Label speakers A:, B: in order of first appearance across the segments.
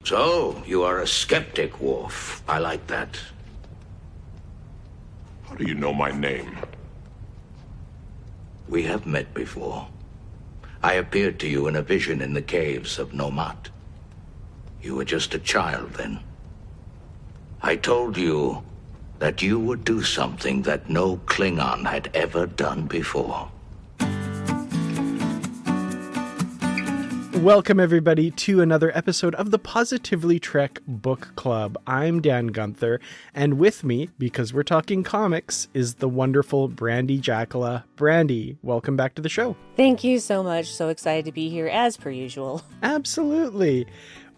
A: So, you are a skeptic, Worf. I like that.
B: How do you know my name?
A: We have met before. I appeared to you in a vision in the caves of Nomat. You were just a child then. I told you that you would do something that no Klingon had ever done before.
C: Welcome, everybody, to another episode of the Positively Trek Book Club. I'm Dan Gunther, and with me, because we're talking comics, is the wonderful Brandi Jackala. Brandi, welcome back to the show.
D: Thank you so much. So excited to be here, as per usual.
C: Absolutely.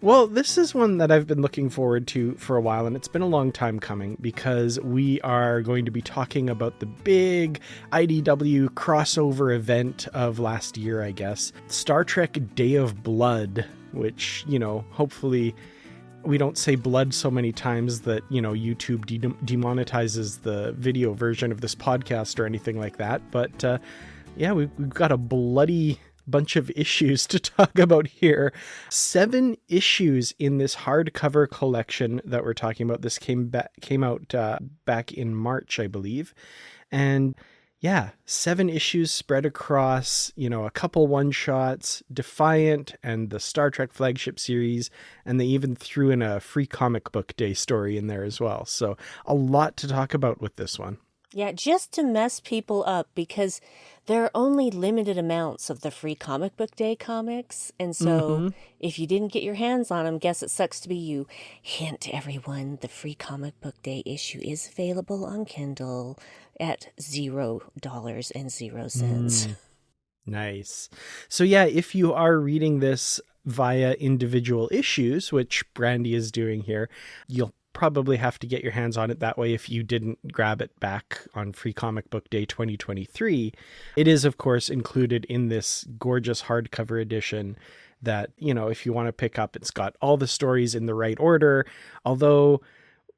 C: Well, this is one that I've been looking forward to for a while, and it's been a long time coming because we are going to be talking about the big IDW crossover event of last year, I guess. Star Trek Day of Blood, which, hopefully we don't say blood so many times that, YouTube demonetizes the video version of this podcast or anything like that. But, we've got a bloody bunch of issues to talk about here. 7 issues in this hardcover collection that we're talking about. This came out back in March, I believe. And 7 issues spread across, a couple one-shots, Defiant and the Star Trek flagship series, and they even threw in a free comic book day story in there as well. So a lot to talk about with this one.
D: Yeah, just to mess people up, because there are only limited amounts of the free comic book day comics. And so if you didn't get your hands on them, guess it sucks to be you. Hint, everyone, the free comic book day issue is available on Kindle at $0.00.
C: Nice. So if you are reading this via individual issues, which Brandi is doing here, you'll probably have to get your hands on it that way if you didn't grab it back on Free Comic Book Day 2023. It is, of course, included in this gorgeous hardcover edition that, if you want to pick up, it's got all the stories in the right order. Although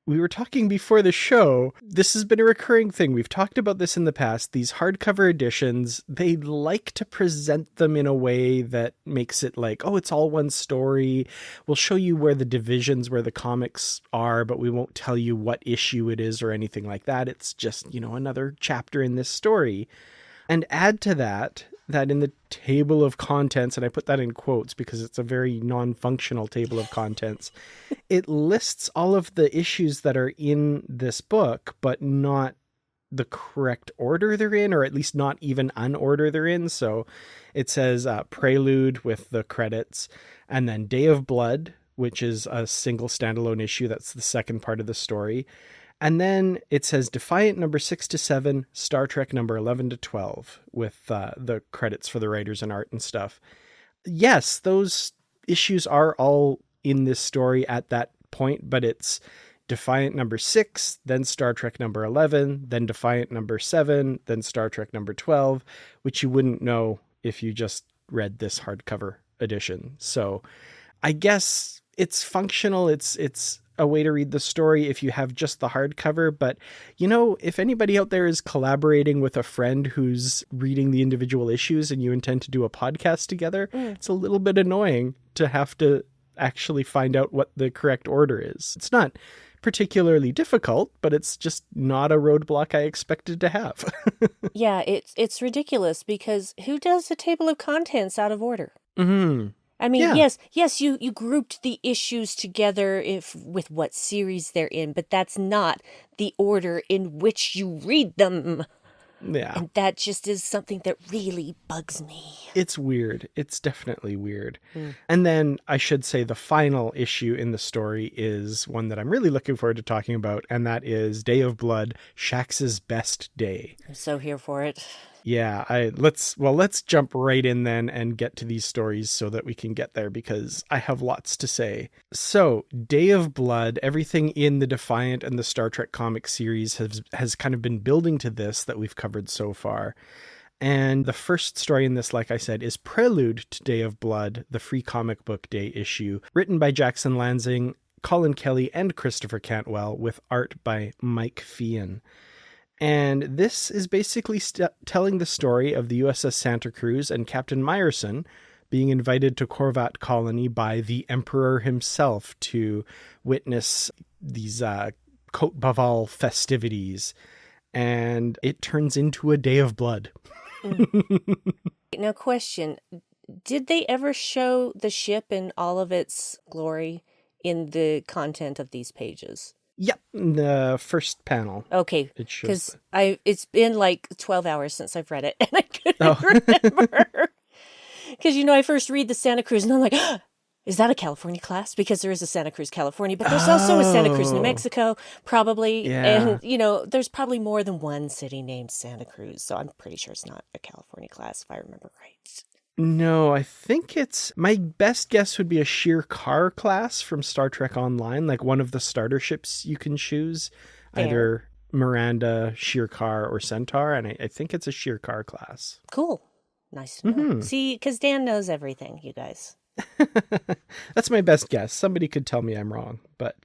C: we were talking before the show, this has been a recurring thing. We've talked about this in the past. These hardcover editions, they like to present them in a way that makes it like, oh, it's all one story. We'll show you where the divisions, where the comics are, but we won't tell you what issue it is or anything like that. It's just, another chapter in this story. And add to that in the table of contents, and I put that in quotes because it's a very non-functional table of contents, it lists all of the issues that are in this book, but not the correct order they're in, or at least not even an order they're in. So it says Prelude with the credits, and then Day of Blood, which is a single standalone issue. That's the second part of the story. And then it says Defiant number 6 to 7, Star Trek number 11 to 12, with the credits for the writers and art and stuff. Yes, those issues are all in this story at that point, but it's Defiant number 6, then Star Trek number 11, then Defiant number 7, then Star Trek number 12, which you wouldn't know if you just read this hardcover edition. So I guess it's functional. It's a way to read the story if you have just the hardcover. But, if anybody out there is collaborating with a friend who's reading the individual issues and you intend to do a podcast together, it's a little bit annoying to have to actually find out what the correct order is. It's not particularly difficult, but it's just not a roadblock I expected to have.
D: Yeah, it's ridiculous, because who does a table of contents out of order? I mean, yes, you grouped the issues together with what series they're in, but that's not the order in which you read them.
C: Yeah.
D: And that just is something that really bugs me.
C: It's weird. It's definitely weird. And then I should say the final issue in the story is one that I'm really looking forward to talking about, and that is Day of Blood, Shaxs' best day.
D: I'm so here for it.
C: Yeah, let's jump right in then and get to these stories so that we can get there, because I have lots to say. So, Day of Blood, everything in the Defiant and the Star Trek comic series has kind of been building to this that we've covered so far. And the first story in this, like I said, is Prelude to Day of Blood, the free comic book day issue, written by Jackson Lansing, Colin Kelly, and Christopher Cantwell, with art by Mike Feehan. And this is basically telling the story of the USS Santa Cruz and Captain Meyerson, being invited to Korvat colony by the Emperor himself to witness these Cote Baval festivities. And it turns into a Day of Blood.
D: Now, question. Did they ever show the ship in all of its glory in the content of these pages?
C: Yep, in the first panel.
D: Okay, because it's been like 12 hours since I've read it, and I couldn't remember. Because, I first read the Santa Cruz, and I'm like, is that a California class? Because there is a Santa Cruz, California, but there's also a Santa Cruz, New Mexico, probably. Yeah. And, there's probably more than one city named Santa Cruz, so I'm pretty sure it's not a California class, if I remember right.
C: No, I think my best guess would be a Sheer Car class from Star Trek Online, like one of the starter ships you can choose, either Miranda, Sheer Car, or Centaur, and I think it's a Sheer Car class.
D: Cool. Nice to know. See, because Dan knows everything, you guys.
C: That's my best guess. Somebody could tell me I'm wrong, but...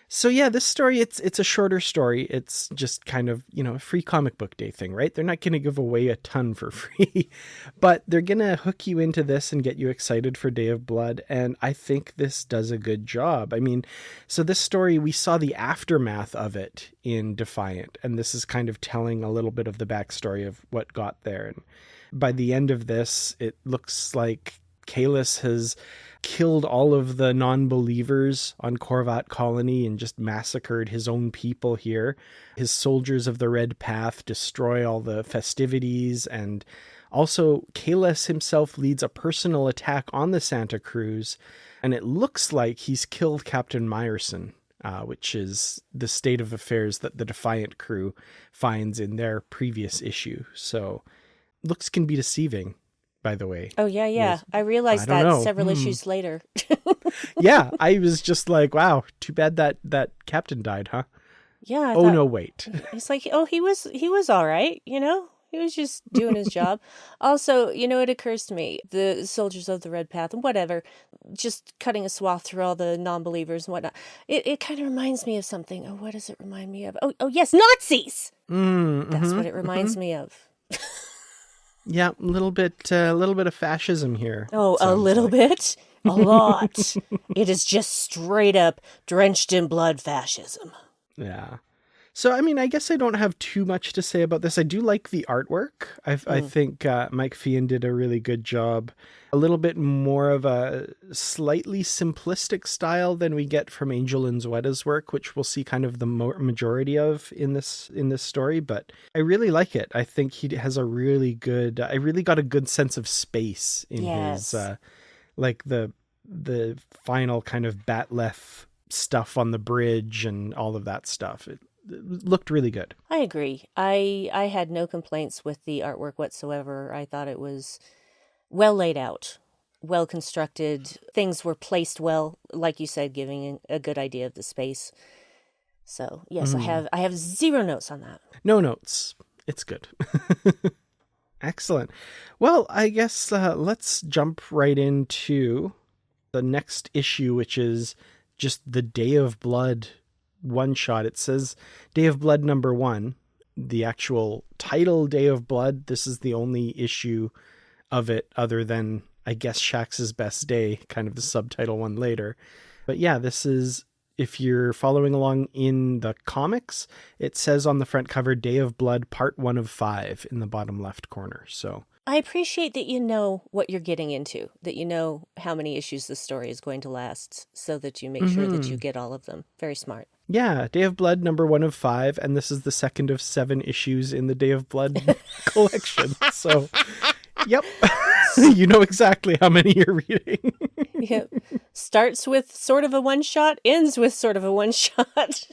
C: So yeah, this story, it's a shorter story. It's just kind of, a free comic book day thing, right? They're not going to give away a ton for free, but they're going to hook you into this and get you excited for Day of Blood. And I think this does a good job. I mean, so this story, we saw the aftermath of it in Defiant, and this is kind of telling a little bit of the backstory of what got there. And by the end of this, it looks like Kahless has killed all of the non-believers on Korvat colony and just massacred his own people here. His soldiers of the Red Path destroy all the festivities, and also Kahless himself leads a personal attack on the Santa Cruz, and it looks like he's killed Captain Meyerson, which is the state of affairs that the Defiant crew finds in their previous issue. So looks can be deceiving, by the way.
D: Oh, yeah. Yes. I realized that several issues later.
C: Yeah, I was just like, wow, too bad that captain died, huh?
D: Yeah.
C: No, wait.
D: It's like, he was all right, He was just doing his job. Also, it occurs to me, the soldiers of the Red Path and whatever, just cutting a swath through all the non-believers and whatnot. It kind of reminds me of something. Oh, what does it remind me of? Oh yes, Nazis! That's what it reminds me of.
C: Yeah, a little bit of fascism here.
D: Oh, a little bit? A lot. It is just straight up drenched in blood fascism.
C: Yeah. So, I mean, I guess I don't have too much to say about this. I do like the artwork. I think Mike Fian did a really good job. A little bit more of a slightly simplistic style than we get from Angel Unzueta's work, which we'll see kind of the majority of in this story. But I really like it. I think he has a really good... I really got a good sense of space in his... like the final kind of Batleth stuff on the bridge and all of that stuff. It looked really good.
D: I agree. I had no complaints with the artwork whatsoever. I thought it was well laid out, well constructed. Things were placed well, like you said, giving a good idea of the space. So yes, I have zero notes on that.
C: No notes. It's good. Excellent. Well, I guess let's jump right into the next issue, which is just the Day of Blood one shot. It says Day of Blood number 1, the actual title Day of Blood. This is the only issue of it other than, I guess, Shaxs' Best Day, kind of the subtitle one later. But yeah, this is, if you're following along in the comics, it says on the front cover, Day of Blood Part 1 of 5 in the bottom left corner. So
D: I appreciate that you know what you're getting into, that you know how many issues the story is going to last so that you make sure that you get all of them. Very smart. Yeah,
C: Day of Blood number 1 of 5, and this is the second of 7 issues in the Day of Blood collection. So, yep, you know exactly how many you're reading.
D: Yep. Starts with sort of a one-shot, ends with sort of a one-shot.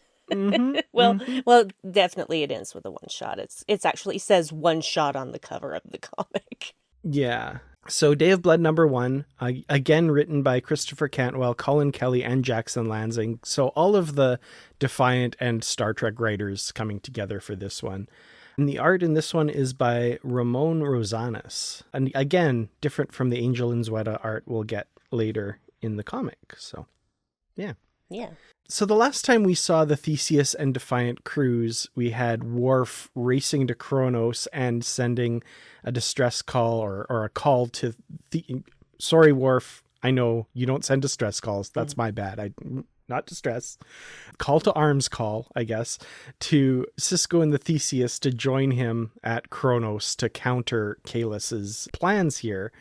D: Well, definitely it ends with a one-shot. It's actually says one shot on the cover of the comic.
C: Yeah. So Day of Blood number 1, again written by Christopher Cantwell, Colin Kelly, and Jackson Lansing. So all of the Defiant and Star Trek writers coming together for this one. And the art in this one is by Ramon Rosanas. And again, different from the Angel Unzueta art we'll get later in the comic. So, yeah.
D: Yeah.
C: So the last time we saw the Theseus and Defiant crews, we had Worf racing to Kronos and sending a distress call or a call to... Sorry, Worf, I know you don't send distress calls. That's my bad. Not distress. Call to arms call, I guess, to Sisko and the Theseus to join him at Kronos to counter Kahless's plans here.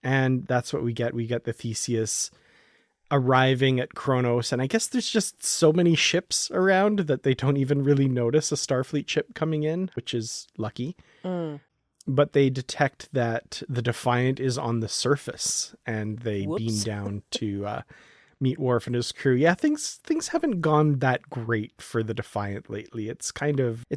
C: And that's what we get. We get the Theseus arriving at Kronos, and I guess there's just so many ships around that they don't even really notice a Starfleet ship coming in, which is lucky. But they detect that the Defiant is on the surface, and they beam down to meet Worf and his crew. Yeah, things haven't gone that great for the Defiant lately. It's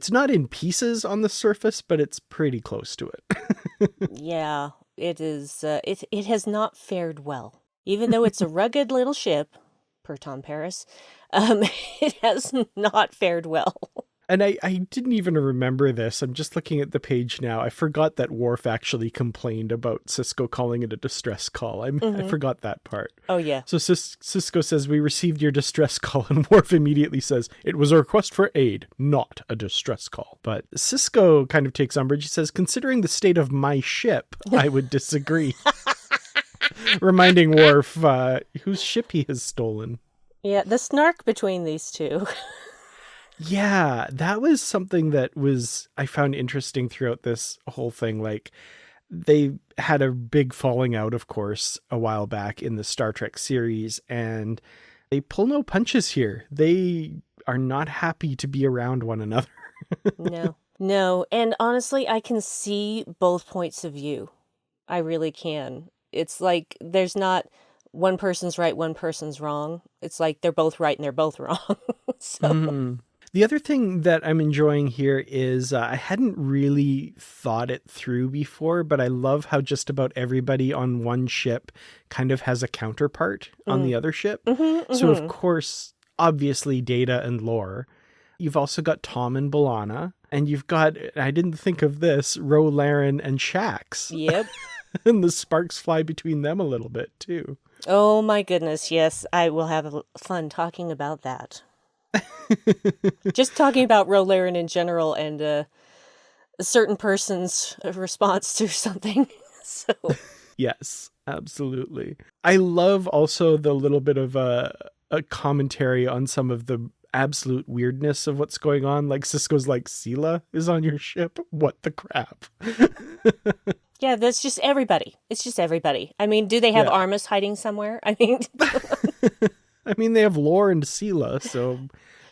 C: not in pieces on the surface, but it's pretty close to it.
D: Yeah, it is. It has not fared well. Even though it's a rugged little ship, per Tom Paris, it has not fared well.
C: And I didn't even remember this. I'm just looking at the page now. I forgot that Worf actually complained about Sisko calling it a distress call. I forgot that part.
D: Oh, yeah.
C: So Sisko says, "We received your distress call," and Worf immediately says, "It was a request for aid, not a distress call." But Sisko kind of takes umbrage. He says, "Considering the state of my ship, I would disagree." Reminding Worf whose ship he has stolen.
D: Yeah, the snark between these two.
C: Yeah, that was something that I found interesting throughout this whole thing. Like, they had a big falling out, of course, a while back in the Star Trek series, and they pull no punches here. They are not happy to be around one another.
D: No. And honestly, I can see both points of view. I really can. It's like there's not one person's right, one person's wrong. It's like they're both right and they're both wrong. So
C: The other thing that I'm enjoying here is I hadn't really thought it through before, but I love how just about everybody on one ship kind of has a counterpart on the other ship. So, of course, obviously Data and Lore. You've also got Tom and B'Elanna, and you've got, I didn't think of this, Ro Laren and Shaxs.
D: Yep.
C: And the sparks fly between them a little bit, too.
D: Oh, my goodness. Yes, I will have fun talking about that. Just talking about Ro Laren in general and a certain person's response to something. So
C: Yes, absolutely. I love also the little bit of a commentary on some of the absolute weirdness of what's going on. Like Sisko's like, Sela is on your ship? What the crap?
D: yeah, that's just everybody. It's just everybody. I mean, do they have Armus hiding somewhere? I mean,
C: they have Lore and Sela, so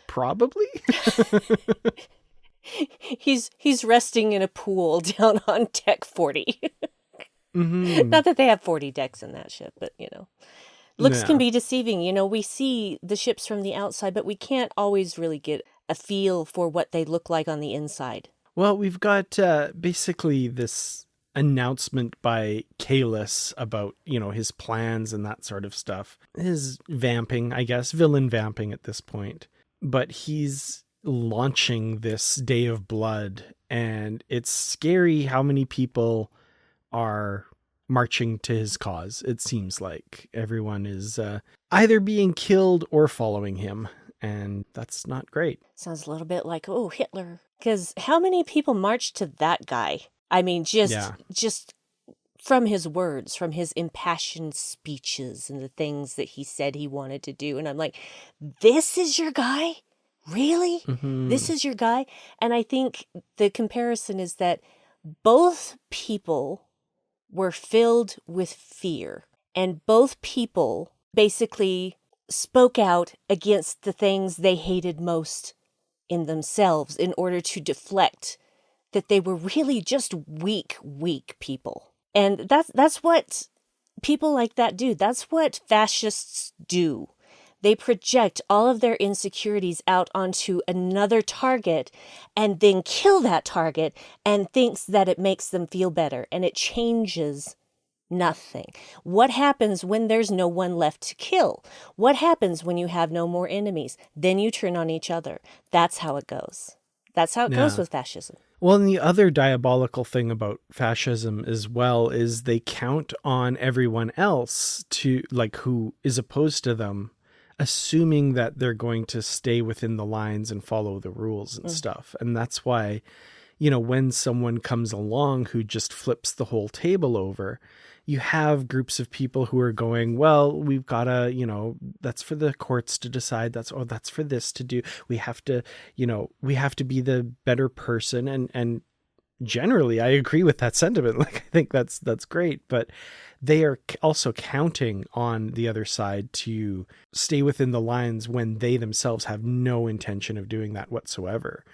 C: probably.
D: He's resting in a pool down on deck 40. Not that they have 40 decks in that ship, but looks can be deceiving. We see the ships from the outside, but we can't always really get a feel for what they look like on the inside.
C: Well, we've got basically this announcement by Kahless about, his plans and that sort of stuff. His vamping, I guess, villain vamping at this point. But he's launching this Day of Blood, and it's scary how many people are marching to his cause. It seems like everyone is either being killed or following him, and that's not great.
D: Sounds a little bit like, Hitler. Because how many people marched to that guy? I mean, just from his words, from his impassioned speeches and the things that he said he wanted to do. And I'm like, this is your guy? Really? This is your guy? And I think the comparison is that both people were filled with fear, and both people basically spoke out against the things they hated most in themselves in order to deflect that they were really just weak people. And that's what people like that do. That's what fascists do. They project all of their insecurities out onto another target and then kill that target and thinks that it makes them feel better, and it changes nothing. What happens when there's no one left to kill? What happens when you have no more enemies? Then you turn on each other. That's how it goes. That's how it goes with fascism.
C: Well, and the other diabolical thing about fascism as well is they count on everyone else to, like, who is opposed to them assuming that they're going to stay within the lines and follow the rules and stuff. And that's why, when someone comes along who just flips the whole table over, you have groups of people who are going, well, we've got to, that's for the courts to decide. That's for this to do. We have to be the better person. And generally I agree with that sentiment. Like, I think that's great, but they are also counting on the other side to stay within the lines when they themselves have no intention of doing that whatsoever.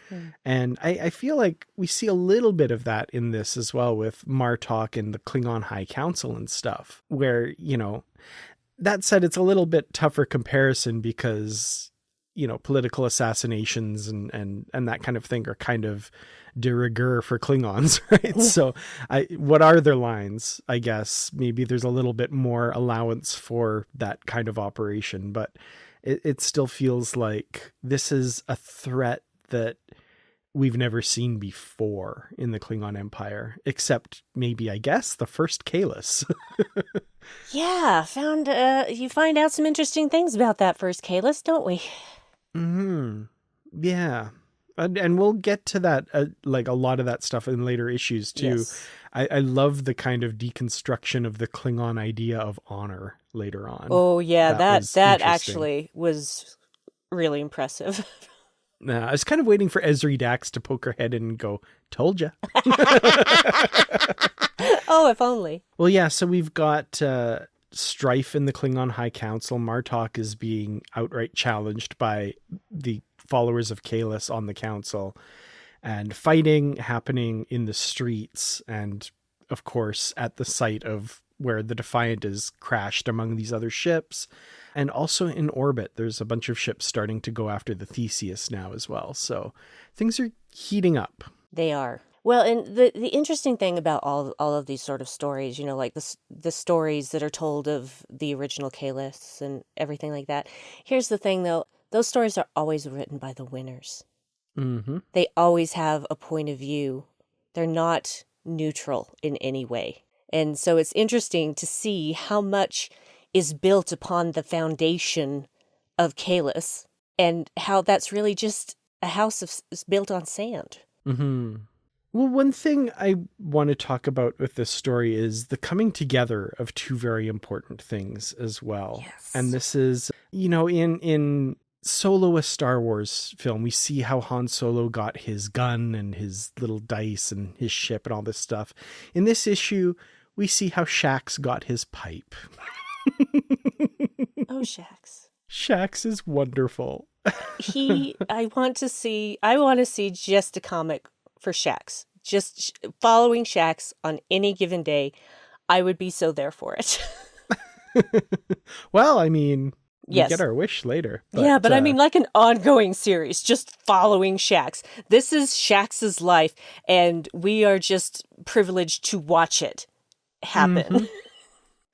C: And I feel like we see a little bit of that in this as well with Martok and the Klingon High Council and stuff, where, that said, it's a little bit tougher comparison because, political assassinations and that kind of thing are kind of de rigueur for Klingons, right? So what are their lines? I guess maybe there's a little bit more allowance for that kind of operation, but it still feels like this is a threat that we've never seen before in the Klingon Empire, except maybe, I guess, the first Kahless.
D: Yeah, you find out some interesting things about that first Kahless, don't we?
C: Yeah. And we'll get to that, like a lot of that stuff in later issues too.
D: Yes.
C: I love the kind of deconstruction of the Klingon idea of honor later on.
D: Oh yeah, that
C: interesting.
D: actually was really impressive.
C: I was kind of waiting for Ezri Dax to poke her head in and go, told ya.
D: Oh, if only.
C: Well, yeah, so we've got strife in the Klingon High Council. Martok is being outright challenged by the followers of Kahless on the council, and fighting happening in the streets, and of course at the site of where the Defiant is crashed among these other ships, and also in orbit. There's a bunch of ships starting to go after the Theseus now as well. So things are heating up.
D: They are. Well, and the interesting thing about all of these sort of stories, like the stories that are told of the original Kahless and everything like that. Here's the thing, though. Those stories are always written by the winners.
C: Mm-hmm.
D: They always have a point of view. They're not neutral in any way. And so it's interesting to see how much is built upon the foundation of Kahless and how that's really just a house built on sand.
C: Mm-hmm. Well, one thing I want to talk about with this story is the coming together of two very important things as well.
D: Yes.
C: And this is, in Solo, a Star Wars film, we see how Han Solo got his gun and his little dice and his ship and all this stuff. In this issue, we see how Shaxs got his pipe.
D: Oh, Shaxs.
C: Shaxs is wonderful.
D: I want to see just a comic for Shaxs. Just following Shaxs on any given day. I would be so there for it.
C: Well, I mean, we
D: yes.
C: get our wish later.
D: But I mean, like an ongoing series, just following Shaxs. This is Shaxs' life, and we are just privileged to watch it happen.
C: Mm-hmm.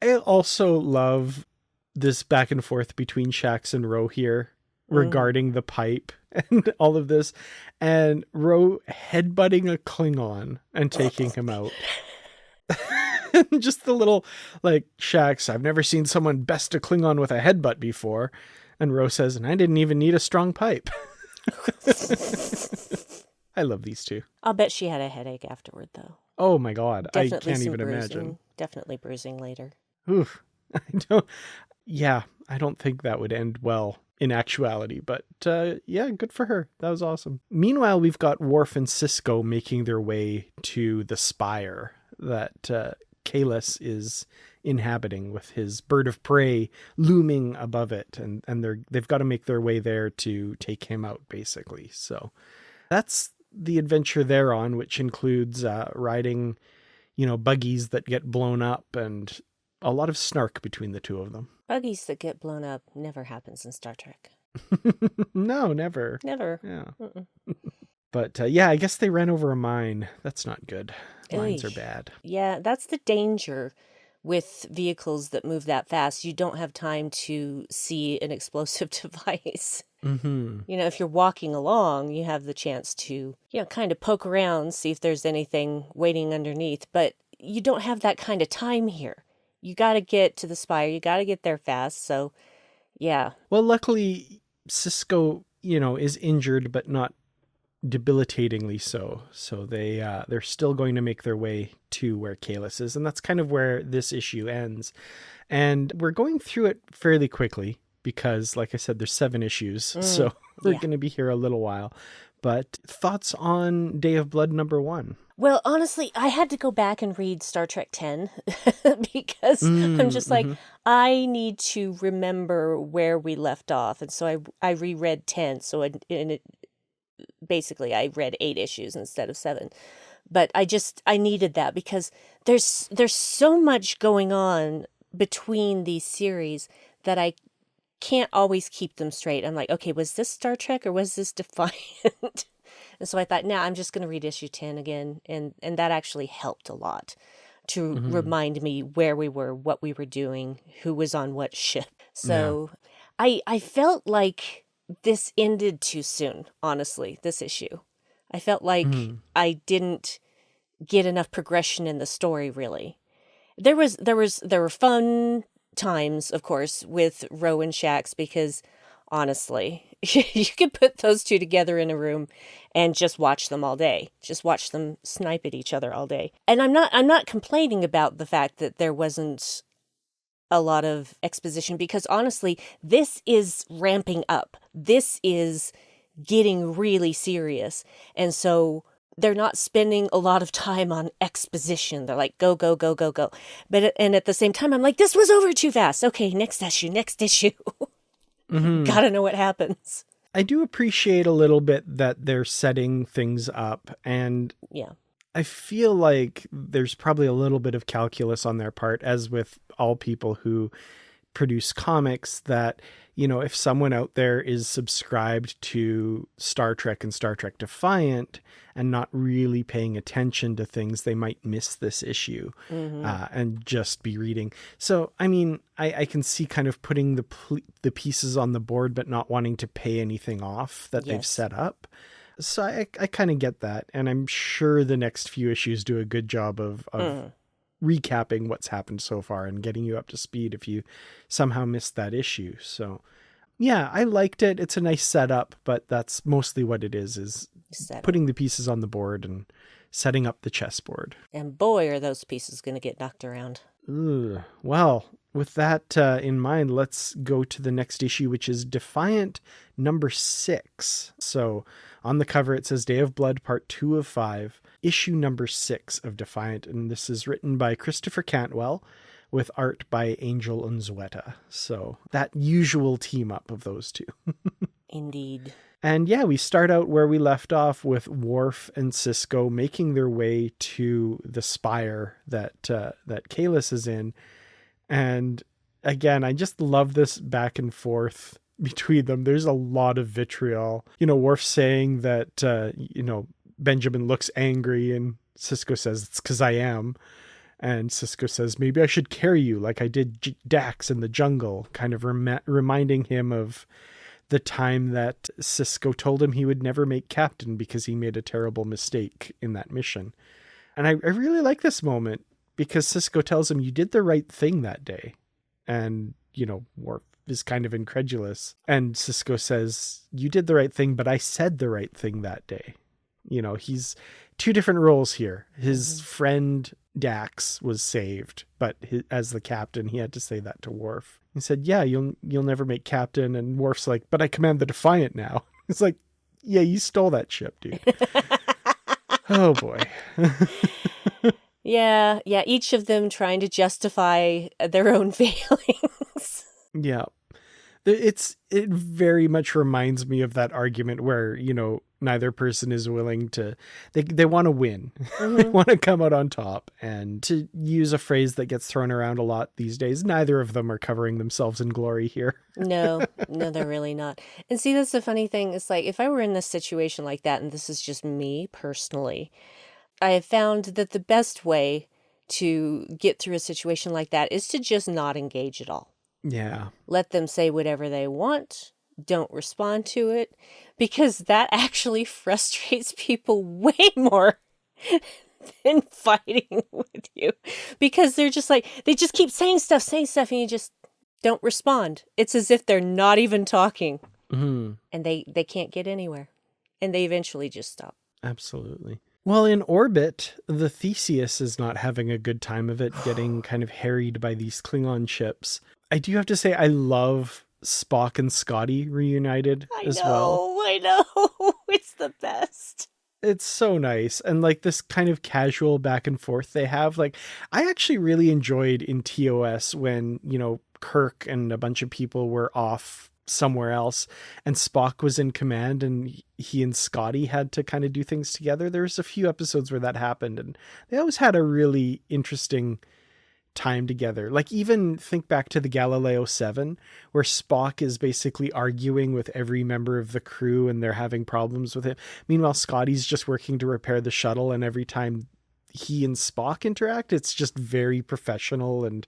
C: I also love this back and forth between Shaxs and Ro here regarding the pipe and all of this, and Ro headbutting a Klingon and taking him out. Just the little, like, Shaxs, I've never seen someone best a Klingon with a headbutt before. And Ro says, and I didn't even need a strong pipe. I love these two.
D: I'll bet she had a headache afterward, though.
C: Oh my God.
D: Definitely
C: I can't even
D: bruising.
C: imagine.
D: Definitely bruising later.
C: Oof. I don't think that would end well in actuality, but yeah, good for her. That was awesome. Meanwhile, we've got Worf and Sisko making their way to the spire that Kahless is inhabiting, with his bird of prey looming above it, and they've got to make their way there to take him out, basically. So that's the adventure they're on, which includes riding, buggies that get blown up, and a lot of snark between the two of them.
D: Buggies that get blown up never happens in Star Trek.
C: No, never.
D: Never.
C: Yeah. But I guess they ran over a mine. That's not good. Mines are bad. Yeah,
D: that's the danger with vehicles that move that fast. You don't have time to see an explosive device.
C: Mm-hmm.
D: If you're walking along, you have the chance to, kind of poke around, see if there's anything waiting underneath. But you don't have that kind of time here. You got to get to the spire. You got to get there fast. So, Yeah.
C: Well, luckily, Sisko, is injured, but not debilitatingly so. So they're still going to make their way to where Kahless is, and that's kind of where this issue ends. And we're going through it fairly quickly because, like I said, there's 7 issues, so we're going to be here a little while. But thoughts on Day of Blood #1?
D: Well, honestly, I had to go back and read Star Trek 10 because I'm just like, I need to remember where we left off. And so I reread 10. So basically I read 8 issues instead of 7. But I needed that because there's so much going on between these series that I can't always keep them straight. I'm like, okay, was this Star Trek or was this Defiant? And so I thought, I'm just going to read issue 10 again. And that actually helped a lot to remind me where we were, what we were doing, who was on what ship. So I felt like this ended too soon, honestly, this issue. I felt like I didn't get enough progression in the story, really. There were fun times, of course, with Ro and Shaxs, because honestly, you could put those two together in a room and just watch them all day. Just watch them snipe at each other all day. And I'm not complaining about the fact that there wasn't a lot of exposition, because honestly, this is ramping up. This is getting really serious. And so they're not spending a lot of time on exposition. They're like, go, go, go, go, go. And at the same time, I'm like, this was over too fast. Okay, next issue. Gotta know what happens.
C: I do appreciate a little bit that they're setting things up. And I feel like there's probably a little bit of calculus on their part, as with all people who produce comics, that, if someone out there is subscribed to Star Trek and Star Trek Defiant and not really paying attention to things, they might miss this issue and just be reading. So, I mean, I can see kind of putting the pieces on the board, but not wanting to pay anything off that they've set up. So I kind of get that. And I'm sure the next few issues do a good job of recapping what's happened so far and getting you up to speed if you somehow missed that issue. So yeah, I liked it. It's a nice setup, but that's mostly what it is putting the pieces on the board and setting up the chessboard.
D: And boy, are those pieces going to get knocked around.
C: Ugh. Well, with that in mind, let's go to the next issue, which is Defiant #6. So on the cover, it says Day of Blood, Part 2 of 5, issue #6 of Defiant. And this is written by Christopher Cantwell with art by Angel Unzueta. So that usual team up of those two.
D: Indeed.
C: And yeah, we start out where we left off with Worf and Sisko making their way to the spire that Kahless is in. And again, I just love this back and forth between them. There's a lot of vitriol. Worf saying that, Benjamin looks angry, and Sisko says, it's because I am. And Sisko says, maybe I should carry you like I did Dax in the jungle, kind of reminding him of the time that Sisko told him he would never make captain because he made a terrible mistake in that mission. And I really like this moment because Sisko tells him, you did the right thing that day. And, Worf is kind of incredulous. And Sisko says, you did the right thing, but I said the right thing that day. He's two different roles here. His friend Dax was saved, but as the captain, he had to say that to Worf. He said, yeah, you'll never make captain. And Worf's like, but I command the Defiant now. It's like, yeah, you stole that ship, dude. Oh boy.
D: Yeah. Each of them trying to justify their own failings.
C: Yeah. It very much reminds me of that argument where, neither person is willing to, they want to win. They want to come out on top. And to use a phrase that gets thrown around a lot these days, neither of them are covering themselves in glory here.
D: No, they're really not. And see, that's the funny thing. It's like, if I were in this situation like that, and this is just me personally, I have found that the best way to get through a situation like that is to just not engage at all.
C: Yeah.
D: Let them say whatever they want. Don't respond to it, because that actually frustrates people way more than fighting with you, because they're just like, they just keep saying stuff, and you just, don't respond. It's as if they're not even talking.
C: Mm-hmm.
D: And they can't get anywhere. And they eventually just stop.
C: Absolutely. Well, in orbit, the Theseus is not having a good time of it, getting kind of harried by these Klingon ships. I do have to say, I love Spock and Scotty reunited well.
D: I know. It's the best.
C: It's so nice. And like this kind of casual back and forth they have. Like, I actually really enjoyed in TOS when, Kirk and a bunch of people were off somewhere else and Spock was in command and he and Scotty had to kind of do things together. There's a few episodes where that happened and they always had a really interesting time together. Like, even think back to the Galileo 7 where Spock is basically arguing with every member of the crew and they're having problems with him. Meanwhile, Scotty's just working to repair the shuttle, and every time he and Spock interact, it's just very professional, and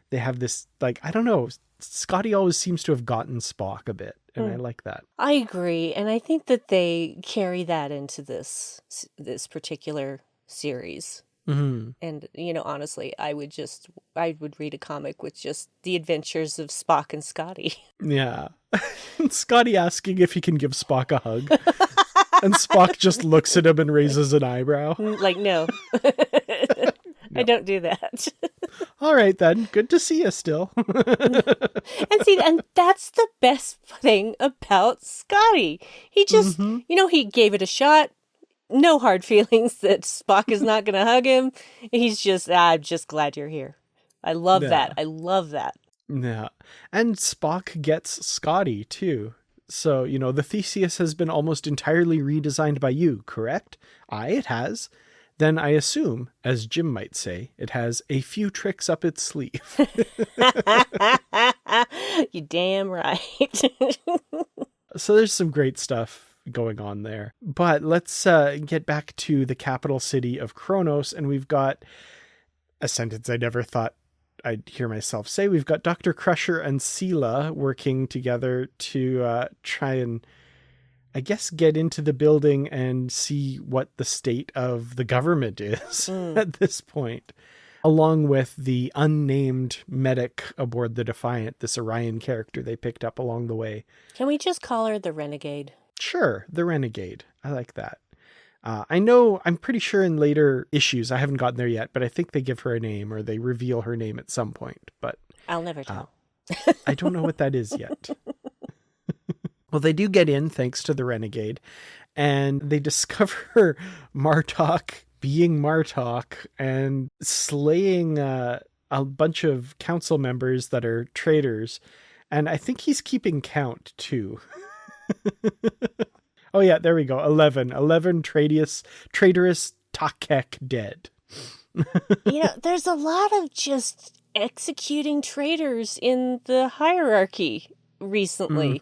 C: they have this, like, I don't know, Scotty always seems to have gotten Spock a bit, and I like that.
D: I agree, and I think that they carry that into this particular series.
C: Mm-hmm.
D: And, honestly, I would read a comic with just the adventures of Spock and Scotty.
C: Yeah. Scotty asking if he can give Spock a hug. And Spock just looks at him and raises an eyebrow.
D: Like, no. I don't do that.
C: All right, then. Good to see you still.
D: And that's the best thing about Scotty. He just, he gave it a shot. No hard feelings that Spock is not going to hug him. He's just, I'm just glad you're here. I love that. I love that.
C: Yeah. And Spock gets Scotty, too. So, the Theseus has been almost entirely redesigned by you, correct? Aye, it has. Then I assume, as Jim might say, it has a few tricks up its sleeve.
D: You damn right.
C: So there's some great stuff going on there. But let's get back to the capital city of Kronos, and we've got a sentence I never thought I'd hear myself say. We've got Dr. Crusher and Sela working together to try and, I guess, get into the building and see what the state of the government is at this point, along with the unnamed medic aboard the Defiant, this Orion character they picked up along the way.
D: Can we just call her the Renegade?
C: Sure, the Renegade. I like that. I'm pretty sure in later issues, I haven't gotten there yet, but I think they give her a name or they reveal her name at some point. But
D: I'll never tell.
C: I don't know what that is yet. Well, they do get in thanks to the Renegade, and they discover Martok being Martok and slaying a bunch of council members that are traitors. And I think he's keeping count too. Oh yeah, there we go. 11 traitorous Takek dead.
D: There's a lot of just executing traitors in the hierarchy recently.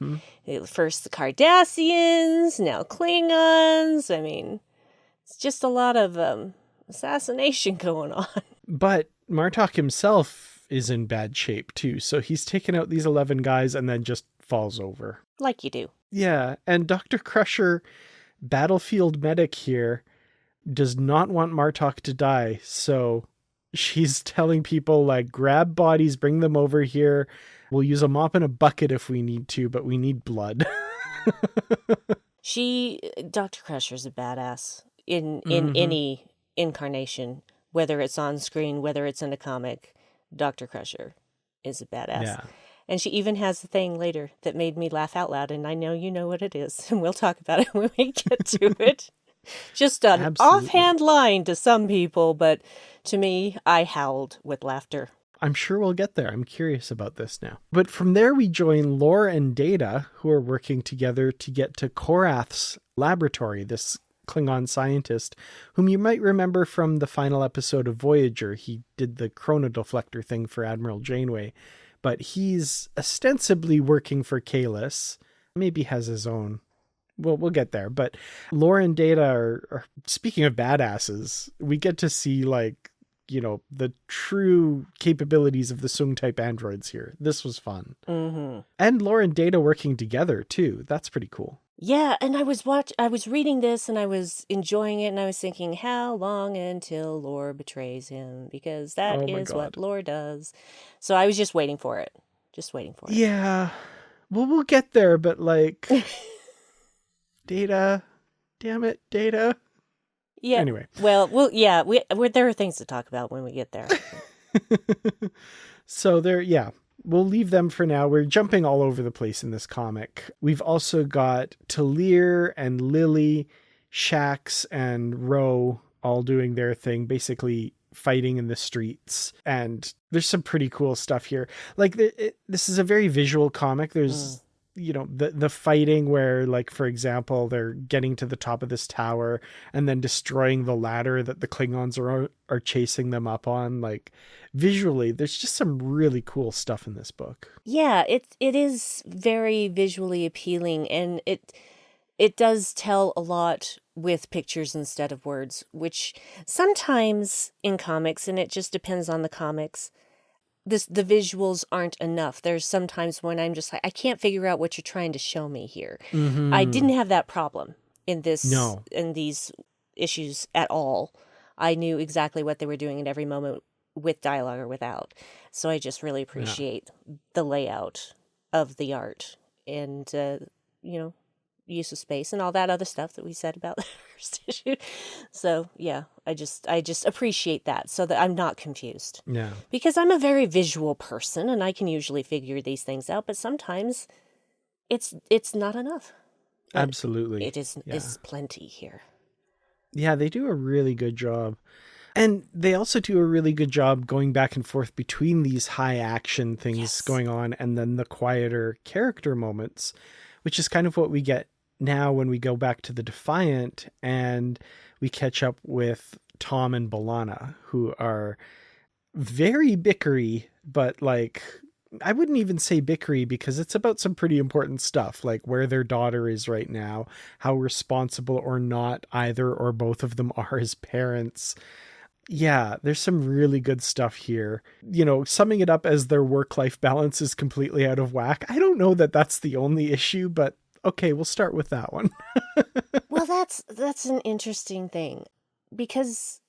D: First the Cardassians, now Klingons. I mean, it's just a lot of assassination going on.
C: But Martok himself is in bad shape too, so he's taken out these 11 guys and then just falls over.
D: Like you do.
C: Yeah, and Dr. Crusher, battlefield medic here, does not want Martok to die, so she's telling people, like, grab bodies, bring them over here. We'll use a mop and a bucket if we need to, but we need blood.
D: Dr. Crusher's a badass in any incarnation, whether it's on screen, whether it's in a comic. Dr. Crusher is a badass.
C: Yeah.
D: And she even has a thing later that made me laugh out loud, and I know you know what it is, and we'll talk about it when we get to it. Just an offhand line to some people, but to me, I howled with laughter.
C: I'm sure we'll get there. I'm curious about this now. But from there, we join Lore and Data, who are working together to get to Korath's laboratory, this Klingon scientist, whom you might remember from the final episode of Voyager. He did the chronodeflector thing for Admiral Janeway. But he's ostensibly working for Kahless. Maybe has his own. Well, we'll get there. But Lore and Data are, speaking of badasses, we get to see, like, the true capabilities of the Sung-type androids here. This was fun.
D: Mm-hmm.
C: And Lore and Data working together, too. That's pretty cool.
D: Yeah, and I was reading this and I was enjoying it and I was thinking, how long until Lore betrays him? Because that is what Lore does. So I was just waiting for it. Just waiting for it.
C: Yeah. Well, we'll get there, but like, Data, damn it, Data.
D: Yeah.
C: Anyway.
D: Well, yeah, there are things to talk about when we get there.
C: So we'll leave them for now. We're jumping all over the place in this comic. We've also got Talir and Lily, Shaxs and Ro all doing their thing, basically fighting in the streets. And there's some pretty cool stuff here. Like this is a very visual comic. There's the fighting where, like, for example, they're getting to the top of this tower and then destroying the ladder that the Klingons are chasing them up on. Like, visually, there's just some really cool stuff in this book.
D: Yeah, it is very visually appealing, and it does tell a lot with pictures instead of words, which sometimes in comics, and it just depends on the comics, the visuals aren't enough. There's sometimes when I'm just like, I can't figure out what you're trying to show me here.
C: Mm-hmm.
D: I didn't have that problem in these issues at all. I knew exactly what they were doing at every moment, with dialogue or without. So I just really appreciate the layout of the art and use of space and all that other stuff that we said about the first issue. So yeah, I just appreciate that, so that I'm not confused.
C: Yeah.
D: Because I'm a very visual person and I can usually figure these things out, but sometimes it's not enough. But
C: absolutely.
D: It is plenty here.
C: Yeah, they do a really good job. And they also do a really good job going back and forth between these high action things going on and then the quieter character moments, which is kind of what we get now when we go back to the Defiant and we catch up with Tom and B'Elanna, who are very bickery, but like, I wouldn't even say bickery because it's about some pretty important stuff, like where their daughter is right now, how responsible or not either or both of them are as parents. Yeah, there's some really good stuff here. Summing it up as their work-life balance is completely out of whack. I don't know that that's the only issue, but okay, we'll start with that one.
D: Well, that's an interesting thing, because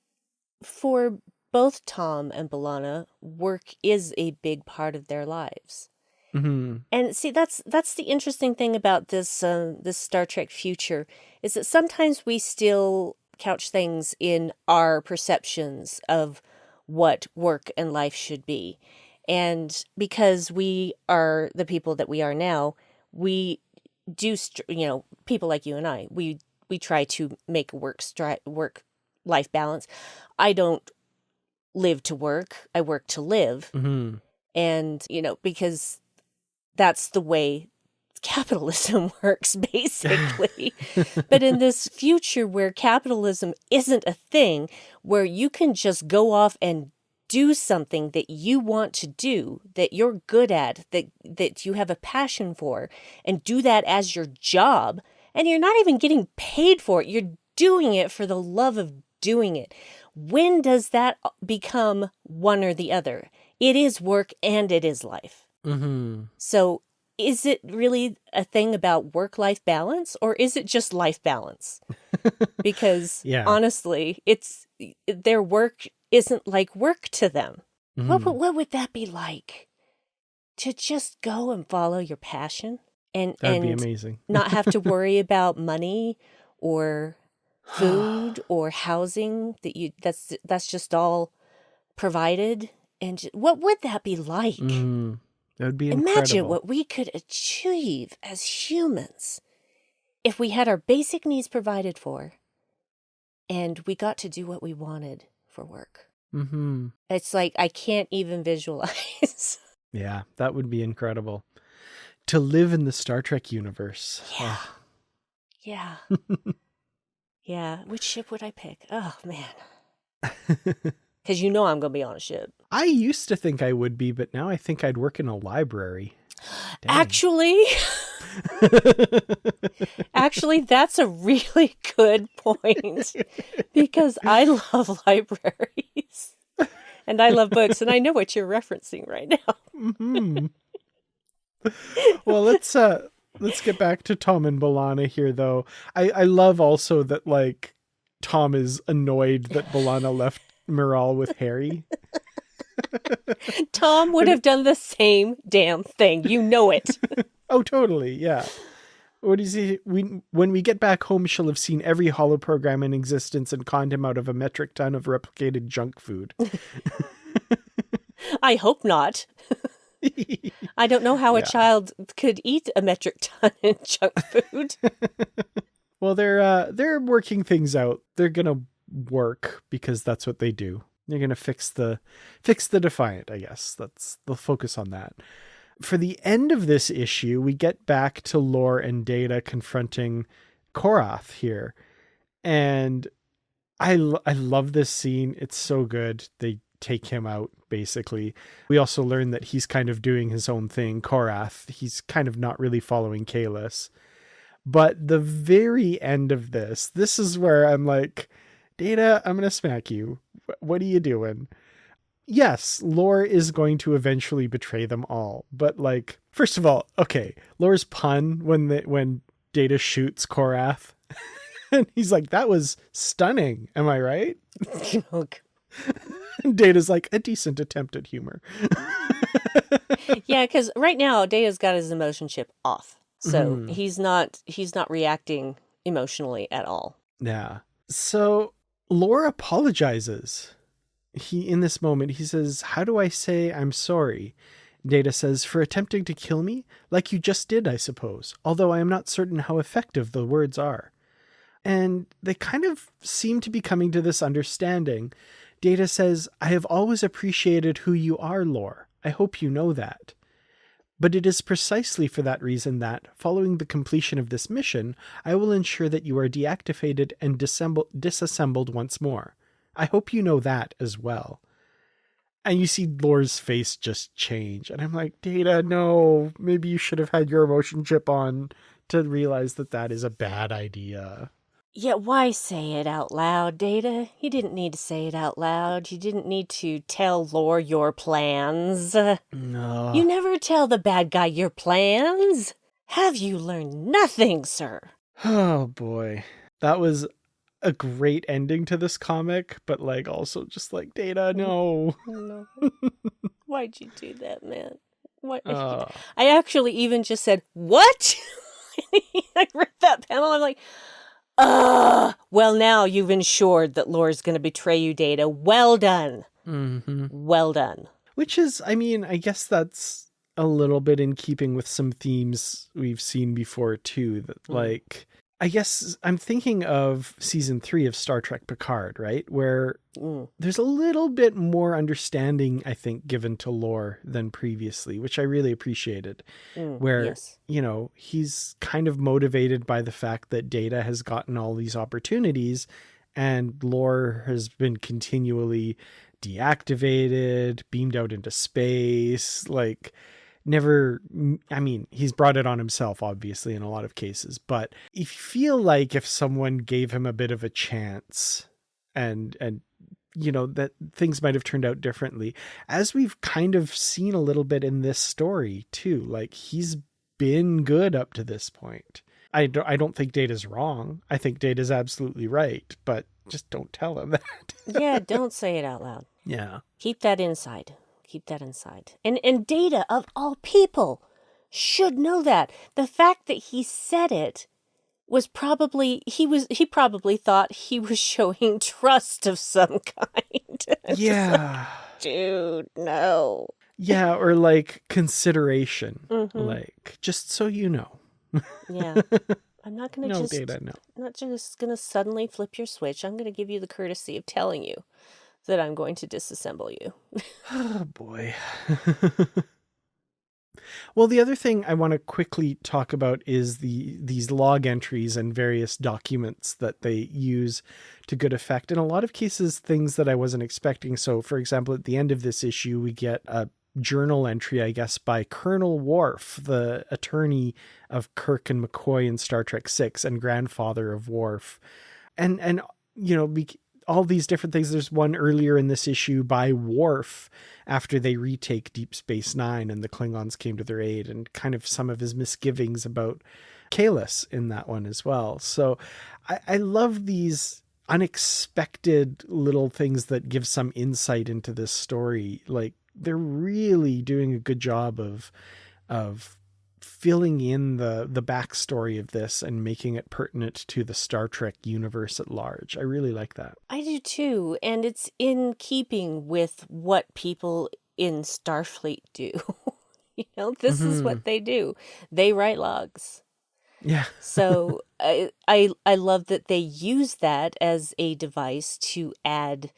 D: for both Tom and B'Elanna, work is a big part of their lives.
C: Mm-hmm.
D: And see, that's the interesting thing about this Star Trek future, is that sometimes we still couch things in our perceptions of what work and life should be. And because we are the people that we are now, we do, people like you and I, we try to make work-life balance. I don't live to work. I work to live.
C: Mm-hmm.
D: And, because that's the way capitalism works, basically. But in this future where capitalism isn't a thing, where you can just go off and do something that you want to do, that you're good at, that you have a passion for, and do that as your job, and you're not even getting paid for it. You're doing it for the love of doing it. When does that become one or the other? It is work and it is life.
C: Mm-hmm.
D: So is it really a thing about work-life balance, or is it just life balance? Because honestly, their work isn't like work to them.
C: Mm-hmm.
D: What would that be like? To just go and follow your passion
C: That'd be amazing.
D: not have to worry about money or food or housing, that's just all provided. And what would that be like?
C: Mm-hmm. That would be incredible.
D: Imagine what we could achieve as humans if we had our basic needs provided for and we got to do what we wanted for work.
C: Mm-hmm.
D: It's like, I can't even visualize.
C: Yeah, that would be incredible. To live in the Star Trek universe.
D: Yeah. Yeah. Yeah. Which ship would I pick? Oh, man. Because I'm going to be on a ship.
C: I used to think I would be, but now I think I'd work in a library. Dang.
D: Actually, that's a really good point, because I love libraries and I love books, and I know what you're referencing right now.
C: Mm-hmm. Well, let's get back to Tom and B'Elanna here, though. I love also that, like, Tom is annoyed that B'Elanna left Miral with Harry.
D: Tom would have done the same damn thing. You know it.
C: Oh, totally. Yeah. What does he? When we get back home, she'll have seen every holoprogram in existence and conned him out of a metric ton of replicated junk food.
D: I hope not. I don't know how a child could eat a metric ton of junk food.
C: Well, they're working things out. They're gonna work because that's what they do. They're gonna fix the Defiant, I guess. They'll focus on that. For the end of this issue, we get back to Lore and Data confronting Korath here. And I love this scene. It's so good. They take him out, basically. We also learn that he's kind of doing his own thing, Korath. He's kind of not really following Kahless. But the very end of this is where I'm like, Data, I'm going to smack you. What are you doing? Yes, Lore is going to eventually betray them all. But like, first of all, okay, Lore's pun when Data shoots Korath. And he's like, that was stunning. Am I right? Data's like, a decent attempt at humor.
D: Yeah, because right now Data's got his emotion chip off. So he's not reacting emotionally at all.
C: Yeah. So Lore apologizes. In this moment, he says, how do I say I'm sorry? Data says, for attempting to kill me? Like you just did, I suppose. Although I am not certain how effective the words are. And they kind of seem to be coming to this understanding. Data says, I have always appreciated who you are, Lore. I hope you know that. But it is precisely for that reason that, following the completion of this mission, I will ensure that you are deactivated and disassembled once more. I hope you know that as well. And you see Lore's face just change. And I'm like, Data, no, maybe you should have had your emotion chip on to realize that is a bad idea.
D: Yeah, why say it out loud, Data? You didn't need to say it out loud. You didn't need to tell Lore your plans.
C: No.
D: You never tell the bad guy your plans. Have you learned nothing, sir?
C: Oh, boy. That was a great ending to this comic, but like also just like, Data, no.
D: No. Why'd you do that, man? What? I actually even just said, what? I read that panel, I'm like, well, now you've ensured that Lore's going to betray you, Data. Well done.
C: Mm-hmm.
D: Well done.
C: Which is, I mean, I guess that's a little bit in keeping with some themes we've seen before, too. That, like, I guess I'm thinking of season 3 of Star Trek Picard, right? Where there's a little bit more understanding, I think, given to Lore than previously, which I really appreciated. Where,
D: yes.
C: you know, he's kind of motivated by the fact that Data has gotten all these opportunities and Lore has been continually deactivated, beamed out into space, like never, I mean, he's brought it on himself, obviously, in a lot of cases, but you feel like if someone gave him a bit of a chance and you know, that things might have turned out differently, as we've kind of seen a little bit in this story too. Like, he's been good up to this point. I don't think Data's wrong. I think Data's absolutely right, but just don't tell him that.
D: Yeah, don't say it out loud.
C: Yeah.
D: Keep that inside. Keep that inside. And Data, of all people, should know that. The fact that he said it was probably, he probably thought he was showing trust of some kind.
C: Yeah.
D: Like, dude, no.
C: Yeah, or like consideration.
D: Mm-hmm.
C: Like, just so you know.
D: Yeah. I'm not going to
C: Data, no.
D: I'm not just going to suddenly flip your switch. I'm going to give you the courtesy of telling you that I'm going to disassemble you.
C: Oh, boy. Well, the other thing I want to quickly talk about is these log entries and various documents that they use to good effect. In a lot of cases, things that I wasn't expecting. So, for example, at the end of this issue, we get a journal entry, I guess, by Colonel Worf, the attorney of Kirk and McCoy in Star Trek VI and grandfather of Worf. And you know, all these different things. There's one earlier in this issue by Worf after they retake Deep Space Nine and the Klingons came to their aid, and kind of some of his misgivings about Kahless in that one as well. So I love these unexpected little things that give some insight into this story. Like, they're really doing a good job of filling in the backstory of this and making it pertinent to the Star Trek universe at large. I really like that.
D: I do too, and it's in keeping with what people in Starfleet do. This is what they do. They write logs.
C: Yeah.
D: So I love that they use that as a device to add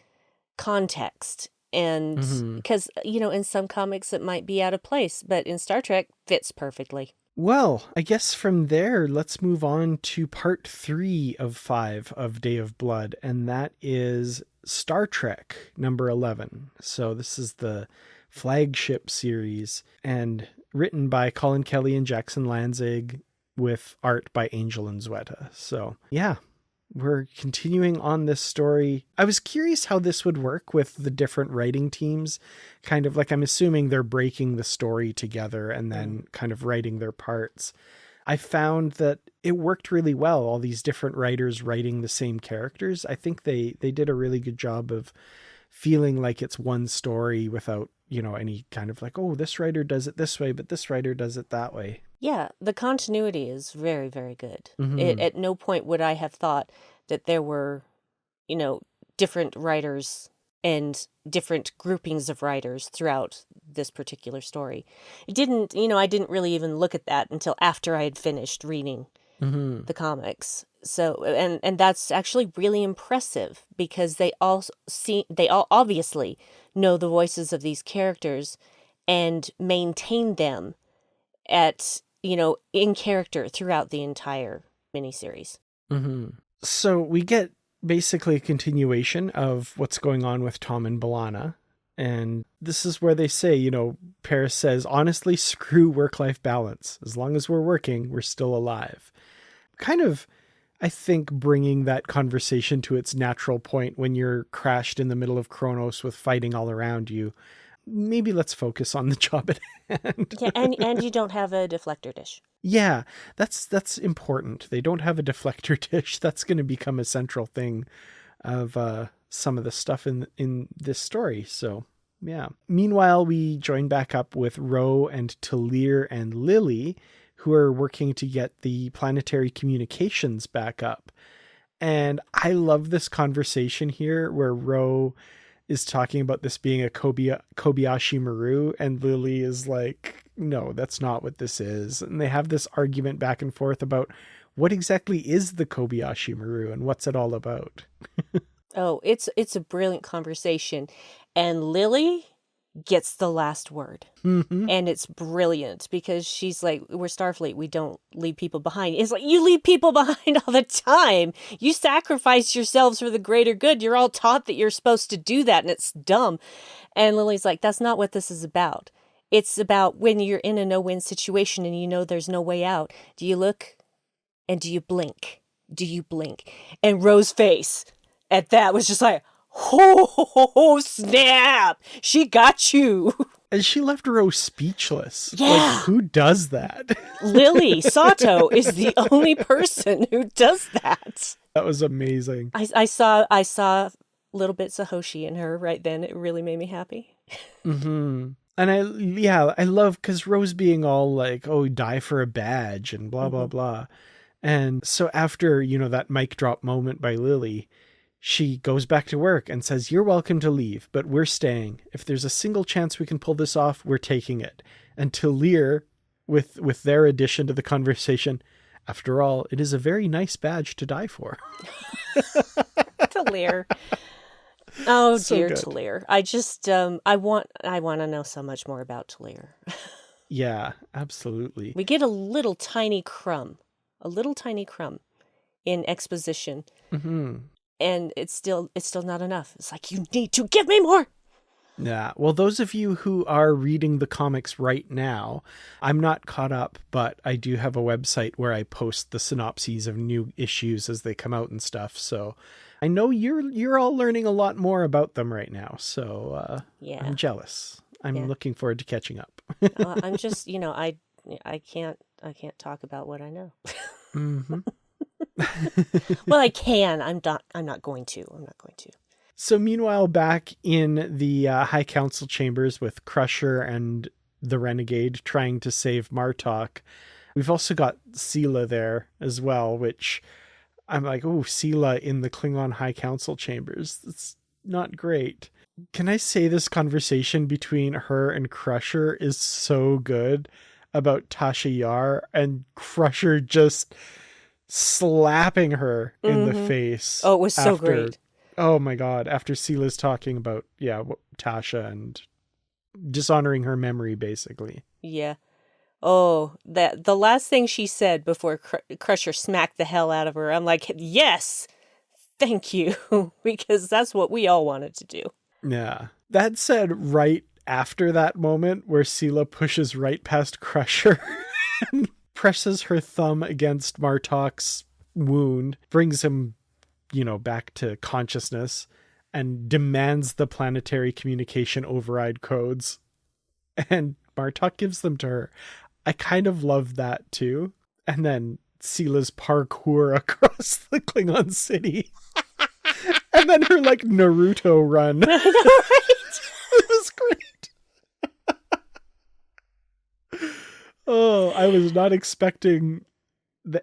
D: context. And because, in some comics it might be out of place, but in Star Trek fits perfectly.
C: Well, I guess from there, let's move on to part 3 of 5 of Day of Blood, and that is Star Trek number 11. So this is the flagship series, and written by Colin Kelly and Jackson Lanzig, with art by Angel Unzueta. So yeah, we're continuing on this story. I was curious how this would work with the different writing teams. Kind of like, I'm assuming they're breaking the story together and then kind of writing their parts. I found that it worked really well. All these different writers writing the same characters. I think they did a really good job of feeling like it's one story without, any kind of like, oh, this writer does it this way, but this writer does it that way.
D: Yeah, the continuity is very, very good. At no point would I have thought that there were, different writers and different groupings of writers throughout this particular story. I didn't really even look at that until after I had finished reading the comics. So, and that's actually really impressive because they all obviously know the voices of these characters and maintain them at, in character throughout the entire miniseries.
C: So we get basically a continuation of what's going on with Tom and B'Elanna. And this is where they say, Paris says, honestly, screw work-life balance. As long as we're working, we're still alive. Kind of, I think, bringing that conversation to its natural point when you're crashed in the middle of Kronos with fighting all around you. Maybe let's focus on the job at hand.
D: Yeah, and you don't have a deflector dish.
C: Yeah, that's important. They don't have a deflector dish. That's going to become a central thing of some of the stuff in this story. So, yeah. Meanwhile, we join back up with Ro and Talir and Lily, who are working to get the planetary communications back up. And I love this conversation here where Ro is talking about this being a Kobayashi Maru, and Lily is like, no, that's not what this is. And they have this argument back and forth about what exactly is the Kobayashi Maru and what's it all about.
D: Oh, it's a brilliant conversation. And Lily gets the last word. And it's brilliant because she's like, we're Starfleet. We don't leave people behind. It's like, you leave people behind all the time. You sacrifice yourselves for the greater good. You're all taught that you're supposed to do that, and it's dumb. And Lily's like, that's not what this is about. It's about when you're in a no-win situation and you know there's no way out. Do you look and do you blink? Do you blink? And Ro's face at that was just like, oh, snap! She got you.
C: And she left Ro speechless.
D: Yeah.
C: Like, who does that?
D: Lily Sato is the only person who does that.
C: That was amazing.
D: I saw little bits of Hoshi in her right then. It really made me happy.
C: And I love, because Ro's being all like, oh, die for a badge and blah, blah, blah. And so after, that mic drop moment by Lily, she goes back to work and says, you're welcome to leave, but we're staying. If there's a single chance we can pull this off, we're taking it. And Talir, with their addition to the conversation, after all, it is a very nice badge to die for.
D: Talir. Oh,
C: So
D: dear
C: good.
D: Talir. I just, I want to know so much more about Talir.
C: Yeah, absolutely.
D: We get a little tiny crumb in exposition. And it's still not enough. It's like, you need to give me more.
C: Yeah. Well, those of you who are reading the comics right now, I'm not caught up, but I do have a website where I post the synopses of new issues as they come out and stuff. So I know you're all learning a lot more about them right now. So
D: Yeah.
C: I'm jealous. I'm looking forward to catching up.
D: I'm just, I can't talk about what I know. Well, I can. I'm not going to.
C: So meanwhile, back in the High Council chambers with Crusher and the Renegade trying to save Martok, we've also got Sela there as well, which I'm like, oh, Sela in the Klingon High Council chambers. That's not great. Can I say this conversation between her and Crusher is so good about Tasha Yar, and Crusher just slapping her in the face.
D: Oh, it was so great.
C: Oh my God. After Sela's talking about, Tasha and dishonoring her memory, basically.
D: Yeah. Oh, the last thing she said before Crusher smacked the hell out of her, I'm like, yes, thank you, because that's what we all wanted to do.
C: Yeah. That said, right after that moment where Sela pushes right past Crusher and presses her thumb against Martok's wound, brings him, back to consciousness, and demands the planetary communication override codes. And Martok gives them to her. I kind of love that too. And then Sela's parkour across the Klingon city. And then her Naruto run.
D: I know, right?
C: It was great. Oh, I was not expecting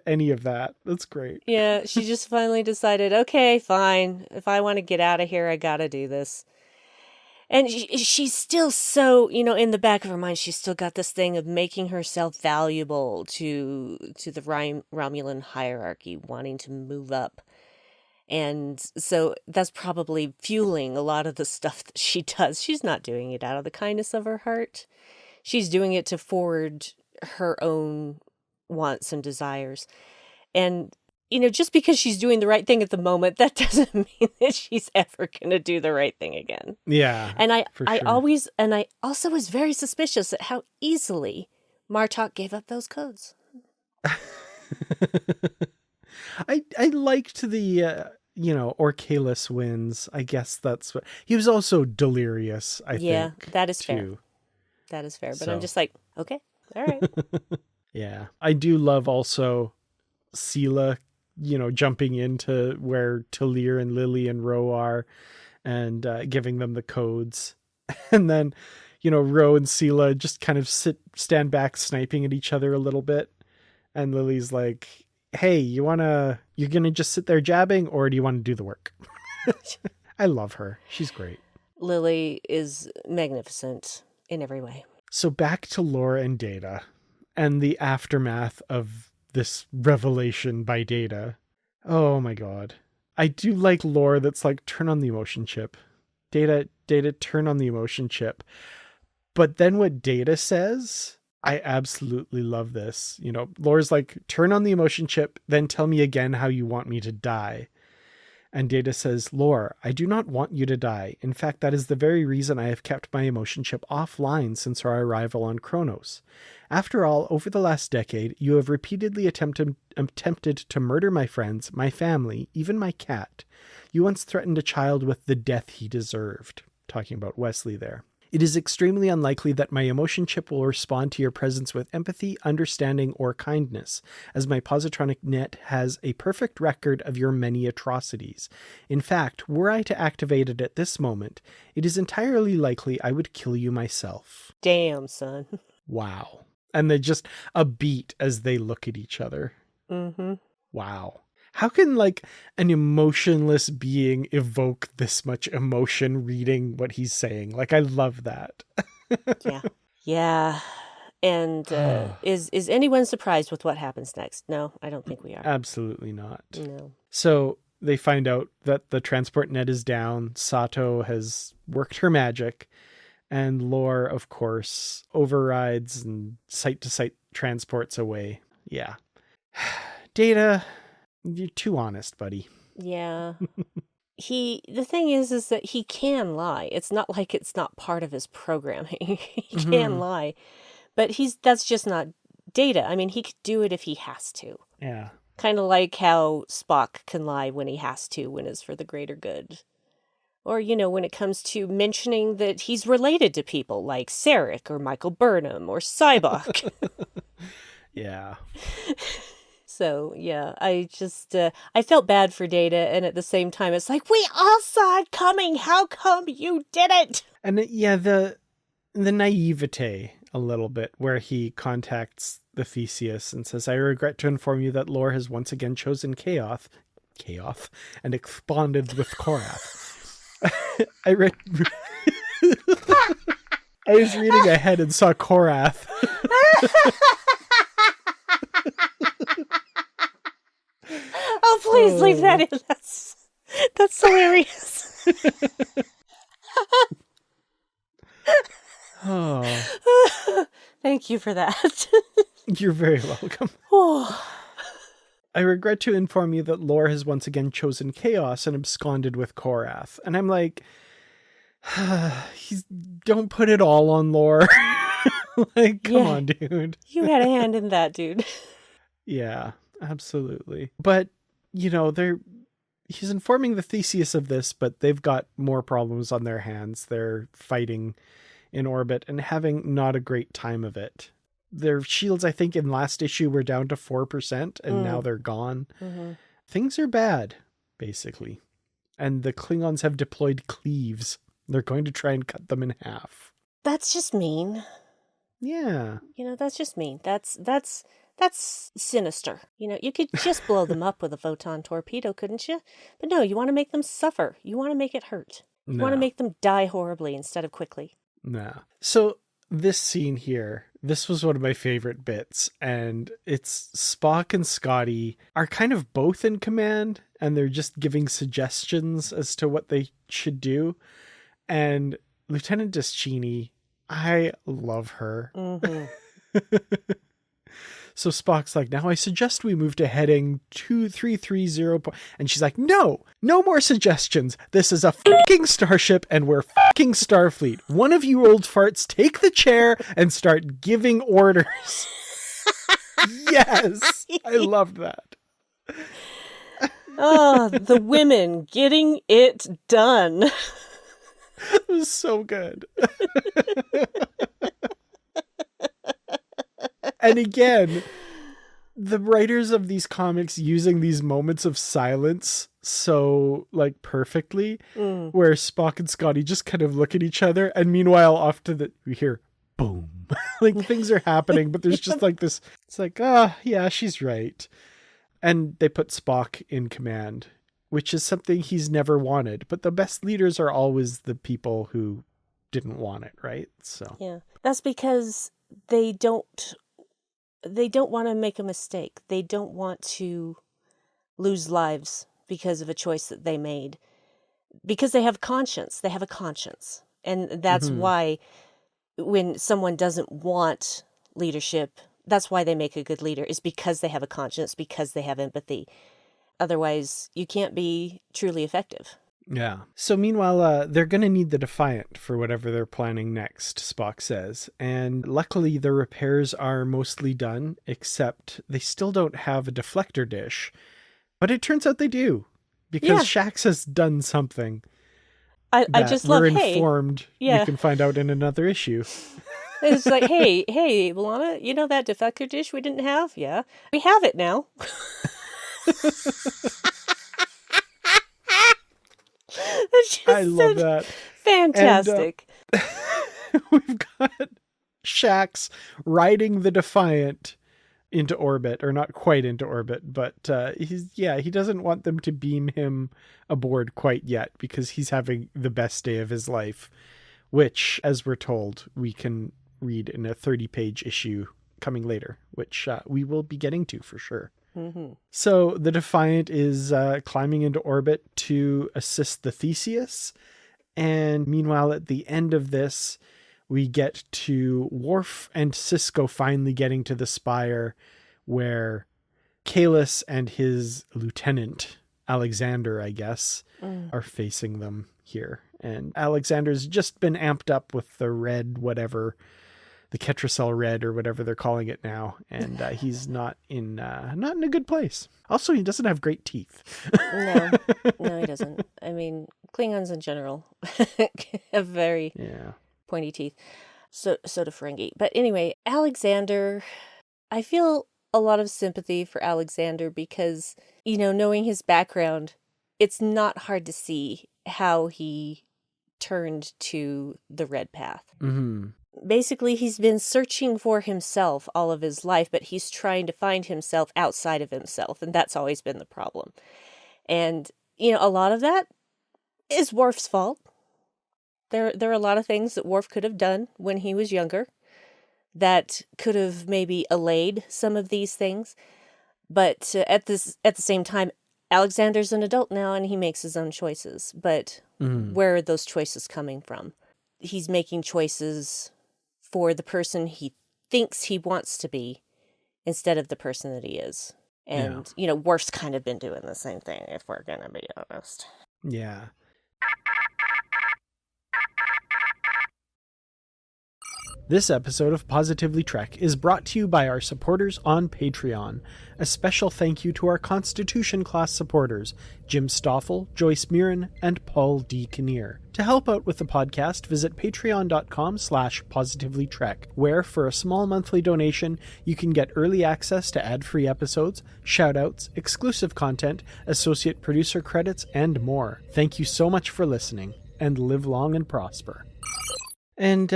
C: any of that. That's great.
D: Yeah, she just finally decided, okay, fine. If I want to get out of here, I got to do this. And she's still so, in the back of her mind, she's still got this thing of making herself valuable to the Romulan hierarchy, wanting to move up. And so that's probably fueling a lot of the stuff that she does. She's not doing it out of the kindness of her heart. She's doing it to forward her own wants and desires. And, just because she's doing the right thing at the moment, that doesn't mean that she's ever going to do the right thing again.
C: Yeah.
D: And I also was very suspicious at how easily Martok gave up those codes.
C: I liked the, or Kahless wins. I guess that's what he was also delirious. I think.
D: Yeah, that is
C: too.
D: fair. That is fair. But I'm just like, okay, all right.
C: Yeah. I do love also Sela, jumping into where Talir and Lily and Ro are and giving them the codes. And then, Ro and Sela just kind of stand back sniping at each other a little bit. And Lily's like, hey, you're going to just sit there jabbing, or do you want to do the work? I love her. She's great.
D: Lily is magnificent in every way.
C: So back to Laura and Data and the aftermath of this revelation by Data. Oh my God. I do like lore that's like, turn on the emotion chip. Data, turn on the emotion chip. But then what Data says, I absolutely love this. Lore's like, turn on the emotion chip, then tell me again how you want me to die. And Data says, Lore, I do not want you to die. In fact, that is the very reason I have kept my emotion chip offline since our arrival on Kronos. After all, over the last decade, you have repeatedly attempted to murder my friends, my family, even my cat. You once threatened a child with the death he deserved. Talking about Wesley there. It is extremely unlikely that my emotion chip will respond to your presence with empathy, understanding, or kindness, as my positronic net has a perfect record of your many atrocities. In fact, were I to activate it at this moment, it is entirely likely I would kill you myself.
D: Damn, son.
C: Wow. And they just a beat as they look at each other.
D: Mm-hmm.
C: Wow. How can an emotionless being evoke this much emotion reading what he's saying? I love that.
D: Yeah. Yeah. And is anyone surprised with what happens next? No, I don't think we are.
C: Absolutely not.
D: No.
C: So they find out that the transport net is down. Sato has worked her magic. And Lore, of course, overrides and site-to-site transports away. Yeah. Data... You're too honest, buddy.
D: Yeah. The thing is that he can lie. It's not like it's not part of his programming. He can lie. But that's just not Data. I mean, he could do it if he has to.
C: Yeah.
D: Kind of like how Spock can lie when he has to, when it's for the greater good. Or, when it comes to mentioning that he's related to people like Sarek or Michael Burnham or Cybok.
C: Yeah.
D: So, yeah, I just, I felt bad for Data, and at the same time, it's like, we all saw it coming! How come you didn't?
C: And the naivete a little bit, where he contacts the Theseus and says, I regret to inform you that Lore has once again chosen chaos, and expanded with Korath. I was reading ahead and saw Korath.
D: Oh, please leave that in. That's hilarious.
C: Oh.
D: Thank you for that.
C: You're very welcome. I regret to inform you that Lore has once again chosen chaos and absconded with Korath. And I'm like, don't put it all on Lore. Like, come on, dude.
D: You had a hand in that, dude.
C: Yeah, absolutely. But, he's informing the Theseus of this, but they've got more problems on their hands. They're fighting in orbit and having not a great time of it. Their shields, I think, in last issue were down to 4%, and now they're gone. Mm-hmm. Things are bad, basically. And the Klingons have deployed cleaves. They're going to try and cut them in half.
D: That's just mean.
C: Yeah.
D: That's just mean. That's sinister. You could just blow them up with a photon torpedo, couldn't you? But no, you want to make them suffer. You want to make it hurt. You want to make them die horribly instead of quickly.
C: No. So this scene here, this was one of my favorite bits, and it's Spock and Scotty are kind of both in command, and they're just giving suggestions as to what they should do. And Lieutenant Deschini, I love her. Mm-hmm. So Spock's like, now I suggest we move to heading 2330. And she's like, no more suggestions. This is a fucking starship and we're fucking Starfleet. One of you old farts take the chair and start giving orders. Yes. I loved that.
D: Oh, the women getting it done.
C: It was so good. And again, the writers of these comics using these moments of silence so perfectly, where Spock and Scotty just kind of look at each other, and meanwhile off to we hear boom. Things are happening, but there's just this, it's yeah, she's right. And they put Spock in command, which is something he's never wanted. But the best leaders are always the people who didn't want it, right? So
D: yeah, that's because they don't want to make a mistake. They don't want to lose lives because of a choice that they made. Because they have conscience. They have a conscience. And that's why when someone doesn't want leadership, that's why they make a good leader, is because they have a conscience, because they have empathy. Otherwise, you can't be truly effective.
C: Yeah. So meanwhile, they're going to need the Defiant for whatever they're planning next, Spock says. And luckily, the repairs are mostly done, except they still don't have a deflector dish. But it turns out they do, because Shaxs has done something.
D: I just love,
C: we're informed you can find out in another issue.
D: It's like, hey, Lana, you know that deflector dish we didn't have? Yeah. We have it now.
C: I love that.
D: Fantastic.
C: And, we've got Shaxs riding the Defiant into orbit, or not quite into orbit, but he doesn't want them to beam him aboard quite yet because he's having the best day of his life, which, as we're told, we can read in a 30-page issue coming later, which we will be getting to for sure. Mm-hmm. So the Defiant is climbing into orbit to assist the Theseus. And meanwhile, at the end of this, we get to Worf and Sisko finally getting to the spire where Kahless and his lieutenant, Alexander, I guess, are facing them here. And Alexander's just been amped up with the red, whatever, the Ketracel red or whatever they're calling it now. And he's not in a good place. Also, he doesn't have great teeth.
D: No, he doesn't. I mean, Klingons in general have very pointy teeth. So do Ferengi. But anyway, Alexander, I feel a lot of sympathy for Alexander because, knowing his background, it's not hard to see how he turned to the red path.
C: Mm-hmm.
D: Basically, he's been searching for himself all of his life, but he's trying to find himself outside of himself, and that's always been the problem. And, a lot of that is Worf's fault. There are a lot of things that Worf could have done when he was younger that could have maybe allayed some of these things. But at the same time, Alexander's an adult now and he makes his own choices. But where are those choices coming from? He's making choices for the person he thinks he wants to be instead of the person that he is. And, Worf's kind of been doing the same thing, if we're going to be honest.
C: Yeah. This episode of Positively Trek is brought to you by our supporters on Patreon. A special thank you to our Constitution class supporters, Jim Stoffel, Joyce Mirren, and Paul D. Kinnear. To help out with the podcast, visit patreon.com/positivelytrek, where for a small monthly donation, you can get early access to ad-free episodes, shoutouts, exclusive content, associate producer credits, and more. Thank you so much for listening, and live long and prosper. And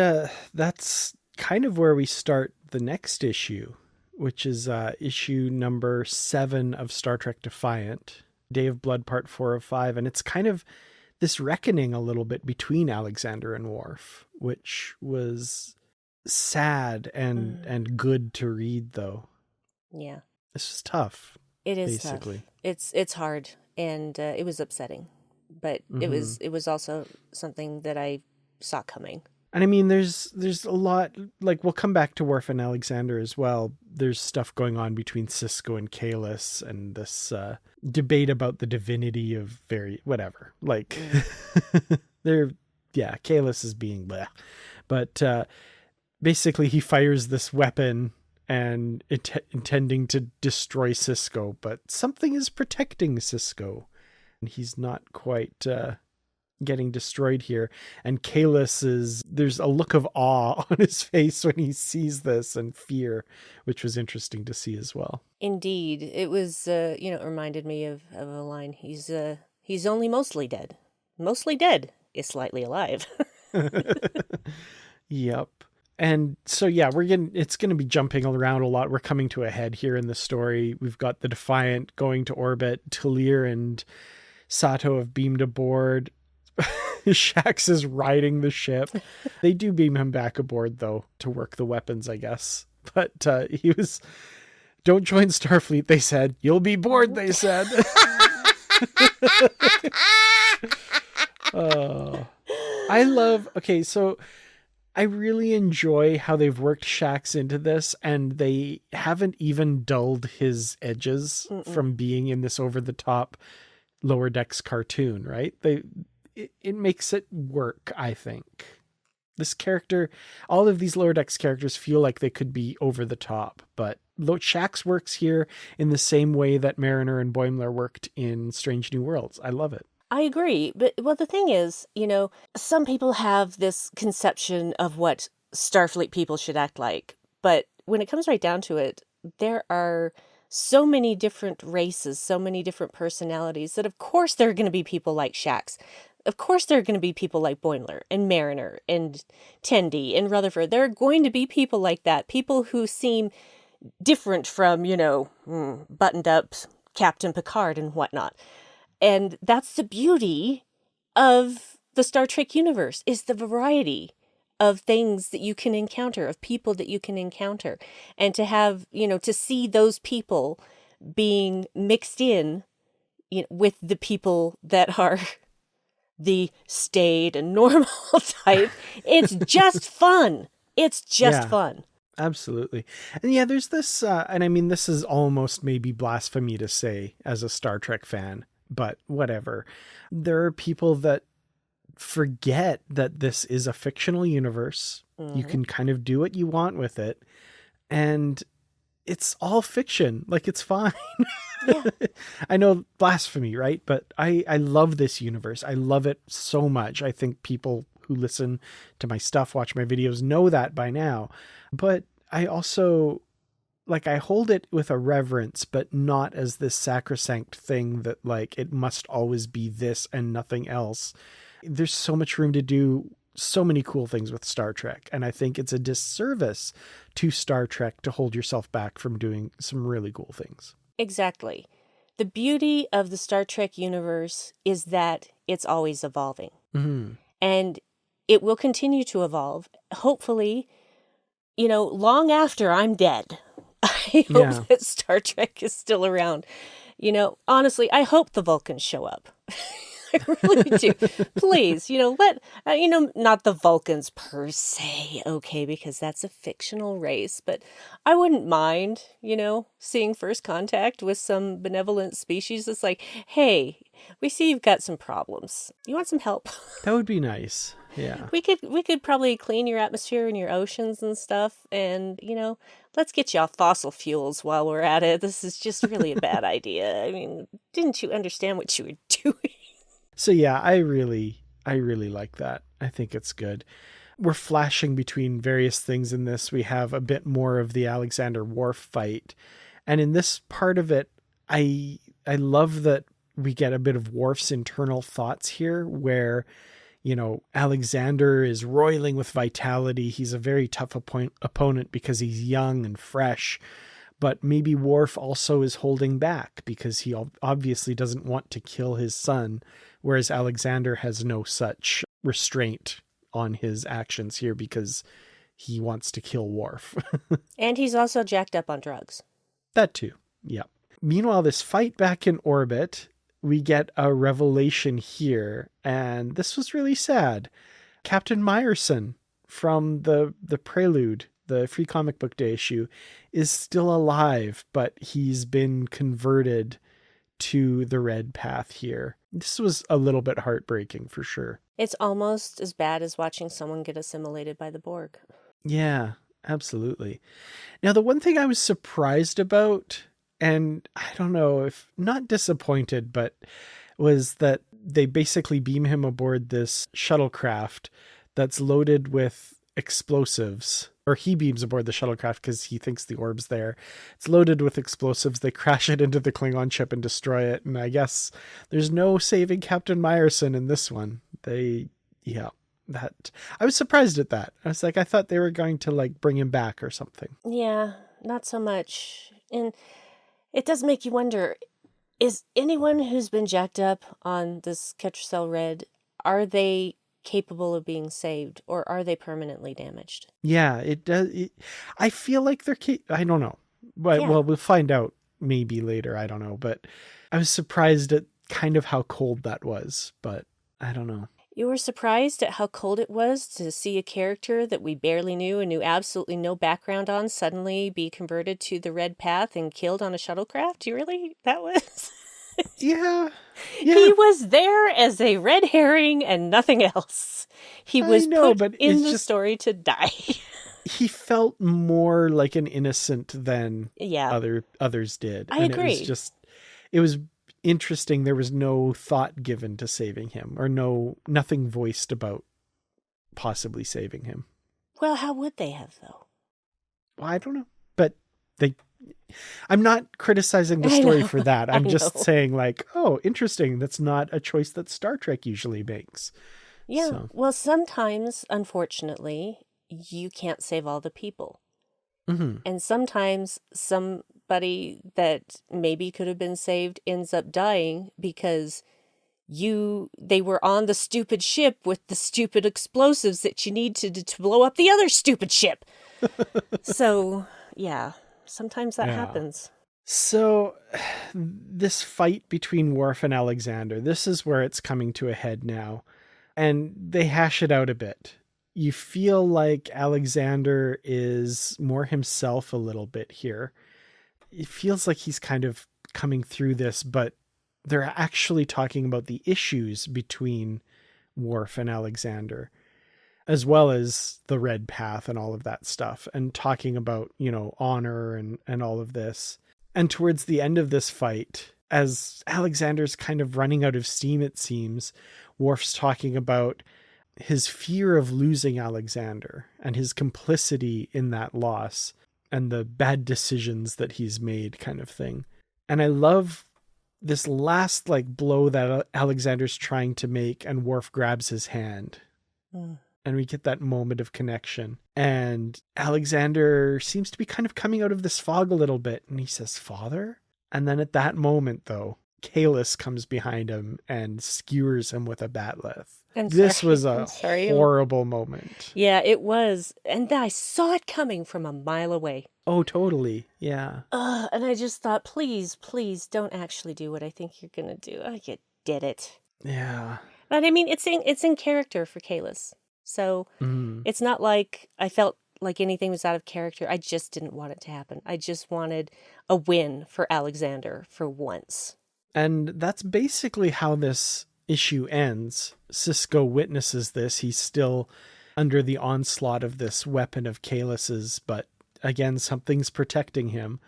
C: that's kind of where we start the next issue, which is issue number 7 of Star Trek Defiant, Day of Blood, Part 4 of 5. And it's kind of this reckoning a little bit between Alexander and Worf, which was sad and good to read, though.
D: Yeah.
C: This is tough.
D: It is
C: basically
D: tough. It's hard, and it was upsetting. But it was also something that I saw coming.
C: And I mean, there's a lot, like, we'll come back to Worf and Alexander as well. There's stuff going on between Sisko and Kahless and this debate about the divinity of whatever. Like, Kahless is being bleh. But basically he fires this weapon and intending to destroy Sisko, but something is protecting Sisko. And he's not quite... getting destroyed here, and there's a look of awe on his face when he sees this, and fear, which was interesting to see as well. Indeed.
D: It was it reminded me of a line. He's only mostly dead is slightly alive.
C: Yep. And so it's gonna be jumping around a lot. We're coming to a head here in the story. We've got the Defiant going to orbit. Talir and Sato have beamed aboard. Shaxs is riding the ship. They do beam him back aboard, though, to work the weapons, I guess. But he was, don't join Starfleet, they said. You'll be bored, they said. So I really enjoy how they've worked Shaxs into this, and they haven't even dulled his edges from being in this over-the-top Lower Decks cartoon, right? It makes it work, I think. This character, all of these Lower Decks characters feel like they could be over the top, but Shaxs works here in the same way that Mariner and Boimler worked in Strange New Worlds. I love it.
D: I agree. But the thing is, some people have this conception of what Starfleet people should act like. But when it comes right down to it, there are so many different races, so many different personalities that of course there are going to be people like Shaxs. Of course there are going to be people like Boimler and Mariner and Tendi and Rutherford. There are going to be people like that. People who seem different from, buttoned up Captain Picard and whatnot. And that's the beauty of the Star Trek universe, is the variety of things that you can encounter, of people that you can encounter. And to have, to see those people being mixed in with the people that are the staid and normal type, it's just fun. It's just fun.
C: Absolutely. And there's this, and I mean, this is almost maybe blasphemy to say as a Star Trek fan, but whatever. There are people that forget that this is a fictional universe. You can kind of do what you want with it. And it's all fiction. Like, it's fine. Yeah. I know, blasphemy, right? But I love this universe. I love it so much. I think people who listen to my stuff, watch my videos, know that by now. But I also like, I hold it with a reverence, but not as this sacrosanct thing that, like, it must always be this and nothing else. There's so much room to do so many cool things with Star Trek. And I think it's a disservice to Star Trek to hold yourself back from doing some really cool things.
D: Exactly. The beauty of the Star Trek universe is that it's always evolving.
C: Mm-hmm.
D: And it will continue to evolve. Hopefully, long after I'm dead. I hope that Star Trek is still around. Honestly, I hope the Vulcans show up. I really do. Please, not the Vulcans per se, okay, because that's a fictional race, but I wouldn't mind, seeing First Contact with some benevolent species that's like, hey, we see you've got some problems. You want some help?
C: That would be nice. Yeah.
D: We could probably clean your atmosphere and your oceans and stuff, and, let's get you off fossil fuels while we're at it. This is just really a bad idea. I mean, didn't you understand what you were doing?
C: So yeah, I really like that. I think it's good. We're flashing between various things in this. We have a bit more of the Alexander Worf fight. And in this part of it, I love that we get a bit of Worf's internal thoughts here where, Alexander is roiling with vitality. He's a very tough opponent because he's young and fresh. But maybe Worf also is holding back because he obviously doesn't want to kill his son, whereas Alexander has no such restraint on his actions here because he wants to kill Worf.
D: And he's also jacked up on drugs.
C: That too, yeah. Meanwhile, this fight back in orbit, we get a revelation here, and this was really sad. Captain Meyerson from the Prelude, the Free Comic Book Day issue, is still alive, but he's been converted to the Red Path here. This was a little bit heartbreaking for sure.
D: It's almost as bad as watching someone get assimilated by the Borg.
C: Yeah, absolutely. Now, the one thing I was surprised about, and I don't know if not disappointed, but was that they basically beam him aboard this shuttlecraft that's loaded with explosives, or he beams aboard the shuttlecraft because he thinks the orb's there. It's loaded with explosives. They crash it into the Klingon ship and destroy it. And I guess there's no saving Captain Meyerson in this one. I was surprised at that. I was like, I thought they were going to like bring him back or something.
D: Yeah, not so much. And it does make you wonder, is anyone who's been jacked up on this Ketracel Red, are they capable of being saved, or are they permanently damaged?
C: Yeah, it does. I feel like they're I don't know, but well, we'll find out maybe later. I don't know, but I was surprised at kind of how cold that was, but I don't know.
D: You were surprised at how cold it was to see a character that we barely knew and knew absolutely no background on suddenly be converted to the Red Path and killed on a shuttlecraft? You really? That was...
C: Yeah.
D: He was there as a red herring and nothing else. He was put in the story to die.
C: He felt more like an innocent than others did.
D: I agree.
C: It was interesting. There was no thought given to saving him, or nothing voiced about possibly saving him.
D: Well, how would they have, though?
C: Well, I don't know, but I'm not criticizing the story for that. I'm just saying, like, oh, interesting. That's not a choice that Star Trek usually makes.
D: Yeah. So. Well, sometimes, unfortunately, you can't save all the people.
C: Mm-hmm.
D: And sometimes somebody that maybe could have been saved ends up dying because they were on the stupid ship with the stupid explosives that you need to blow up the other stupid ship. So, yeah. Sometimes that happens.
C: So this fight between Worf and Alexander, this is where it's coming to a head now. And they hash it out a bit. You feel like Alexander is more himself a little bit here. It feels like he's kind of coming through this, but they're actually talking about the issues between Worf and Alexander, as well as the Red Path and all of that stuff, and talking about, honor and all of this. And towards the end of this fight, as Alexander's kind of running out of steam, it seems, Worf's talking about his fear of losing Alexander and his complicity in that loss. and the bad decisions that he's made kind of thing. And I love this last like blow that Alexander's trying to make, and Worf grabs his hand. And we get that moment of connection. And Alexander seems to be kind of coming out of this fog a little bit. And he says, "Father?" And then at that moment, though, Kahless comes behind him and skewers him with a batleth. This was a horrible moment.
D: Yeah, it was. And I saw it coming from a mile away.
C: Oh, totally. Yeah.
D: And I just thought, please don't actually do what I think you're going to do. Oh, you did it.
C: Yeah.
D: But I mean, it's in character for Kahless. So it's not like I felt like anything was out of character. I just didn't want it to happen. I just wanted a win for Alexander for once.
C: And that's basically how this issue ends. Sisko witnesses this. He's still under the onslaught of this weapon of Kahless's, but again, something's protecting him.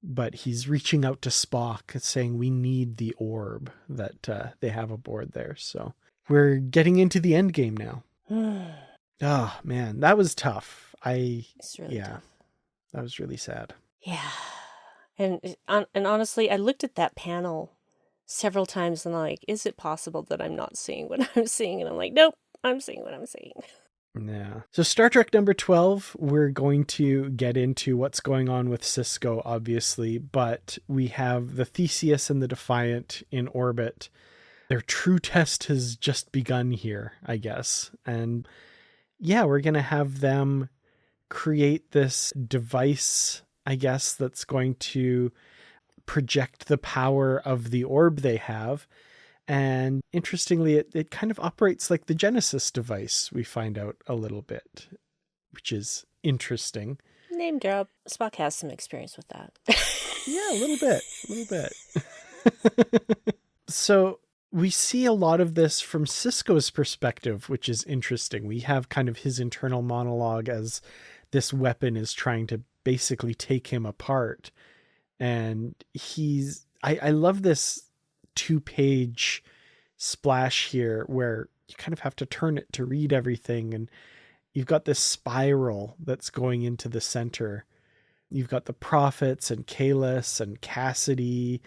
C: But he's reaching out to Spock, saying, "We need the orb that they have aboard there." So we're getting into the end game now. Oh, man, that was tough.
D: It's really tough.
C: That was really sad.
D: Yeah. And honestly, I looked at that panel several times and like, is it possible that I'm not seeing what I'm seeing? And I'm like, nope, I'm seeing what I'm seeing.
C: Yeah. So Star Trek number 12, we're going to get into what's going on with Sisko, obviously, but we have the Theseus and the Defiant in orbit. Their true test has just begun here, I guess. And yeah, we're going to have them create this device, I guess, that's going to project the power of the orb they have. And interestingly, it kind of operates like the Genesis device, we find out a little bit, which is interesting.
D: Name drop. Spock has some experience with that.
C: Yeah, a little bit. So we see a lot of this from Sisko's perspective, which is interesting. We have kind of his internal monologue as this weapon is trying to basically take him apart. And I love this 2-page splash here where you kind of have to turn it to read everything. And you've got this spiral that's going into the center. You've got the prophets and Kahless and Cassidy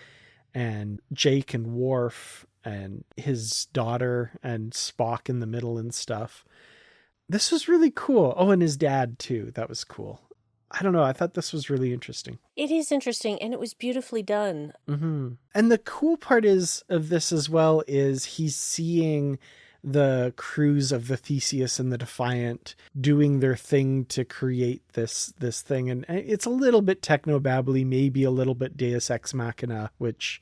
C: and Jake and Worf and his daughter and Spock in the middle and stuff. This was really cool. Oh, and his dad too. That was cool. I don't know. I thought this was really interesting.
D: It is interesting, and it was beautifully done.
C: Mm-hmm. And the cool part of this as well is he's seeing the crews of the Theseus and the Defiant doing their thing to create this thing. And it's a little bit techno-babbly, maybe a little bit Deus Ex Machina, which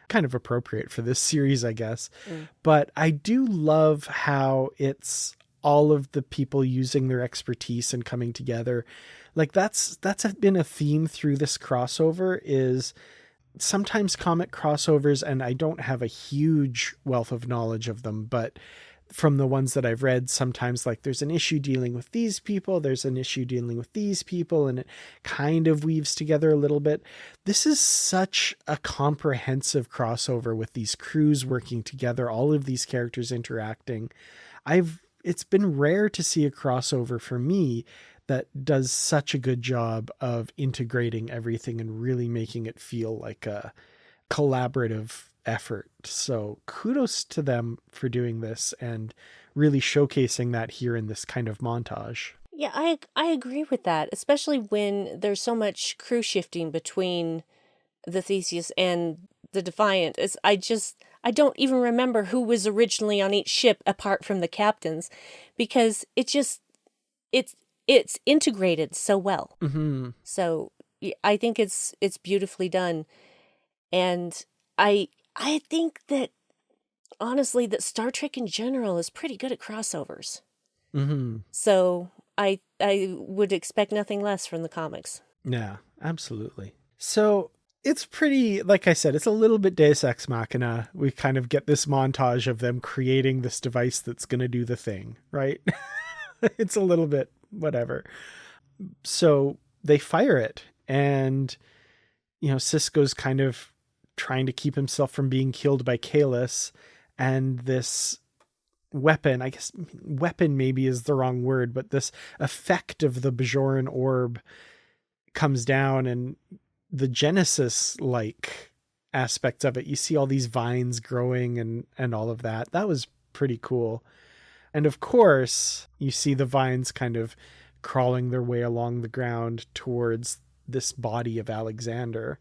C: kind of appropriate for this series, I guess. But I do love how it's all of the people using their expertise and coming together. Like that's been a theme through this crossover, is sometimes comic crossovers, and I don't have a huge wealth of knowledge of them, but from the ones that I've read, sometimes like there's an issue dealing with these people, there's an issue dealing with these people, and it kind of weaves together a little bit. This is such a comprehensive crossover with these crews working together, all of these characters interacting. It's been rare to see a crossover for me that does such a good job of integrating everything and really making it feel like a collaborative effort. So kudos to them for doing this and really showcasing that here in this kind of montage.
D: Yeah, I agree with that, especially when there's so much crew shifting between the Theseus and the Defiant. I don't even remember who was originally on each ship apart from the captains, because it's integrated so well.
C: Mm-hmm.
D: So I think it's beautifully done. And I think that, honestly, that Star Trek in general is pretty good at crossovers.
C: Mm-hmm.
D: So I would expect nothing less from the comics.
C: Yeah, absolutely. So it's pretty, like I said, it's a little bit Deus Ex Machina. We kind of get this montage of them creating this device that's going to do the thing, right? It's a little bit whatever. So they fire it, and, Sisko's kind of trying to keep himself from being killed by Kahless, and this weapon, I guess weapon maybe is the wrong word, but this effect of the Bajoran orb comes down and the Genesis-like aspects of it, you see all these vines growing and all of that. That was pretty cool. And of course, you see the vines kind of crawling their way along the ground towards this body of Alexander.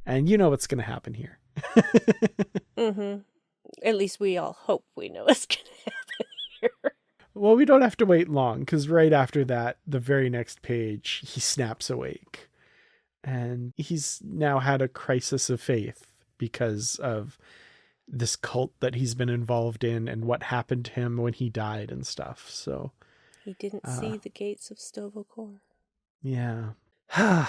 C: And you know what's going to happen here.
D: Mm-hmm. At least we all hope we know what's going to happen here.
C: Well, we don't have to wait long, because right after that, the very next page, he snaps awake. And he's now had a crisis of faith because of this cult that he's been involved in and what happened to him when he died and stuff. So
D: he didn't see the gates of Sto-vo-kor.
C: Yeah.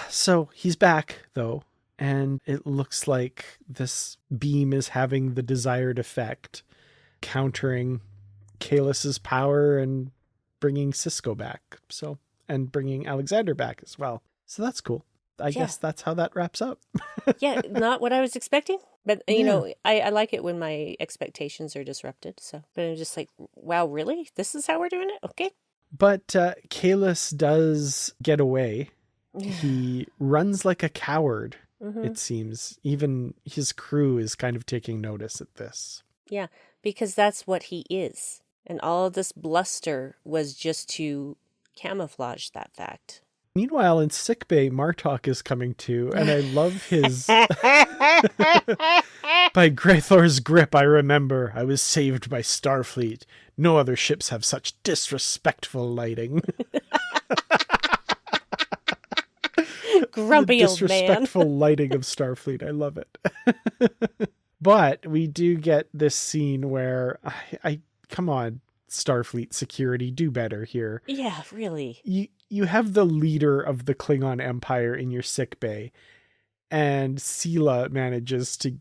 C: So he's back, though, and it looks like this beam is having the desired effect, countering Kahless's power and bringing Sisko back. So, and bringing Alexander back as well. So that's cool. I guess that's how that wraps up.
D: Yeah, not what I was expecting. But, you know, I like it when my expectations are disrupted. So, but I'm just like, wow, really? This is how we're doing it? Okay.
C: But Kahless does get away. He runs like a coward, it seems. Even his crew is kind of taking notice at this.
D: Yeah, because that's what he is. And all of this bluster was just to camouflage that fact.
C: Meanwhile, in sickbay, Martok is coming to, and I love his... By Greythor's grip, I remember I was saved by Starfleet. No other ships have such disrespectful lighting.
D: Grumpy
C: the
D: old man.
C: Disrespectful lighting of Starfleet. I love it. But we do get this scene where I come on, Starfleet security, do better here.
D: Yeah, really.
C: You have the leader of the Klingon Empire in your sickbay, and Sela manages to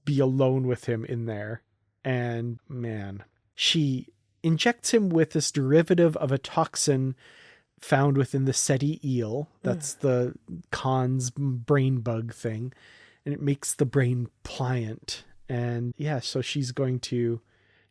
C: be alone with him in there. And man, she injects him with this derivative of a toxin found within the Seti eel. That's the Khan's brain bug thing. And it makes the brain pliant. And yeah, so she's going to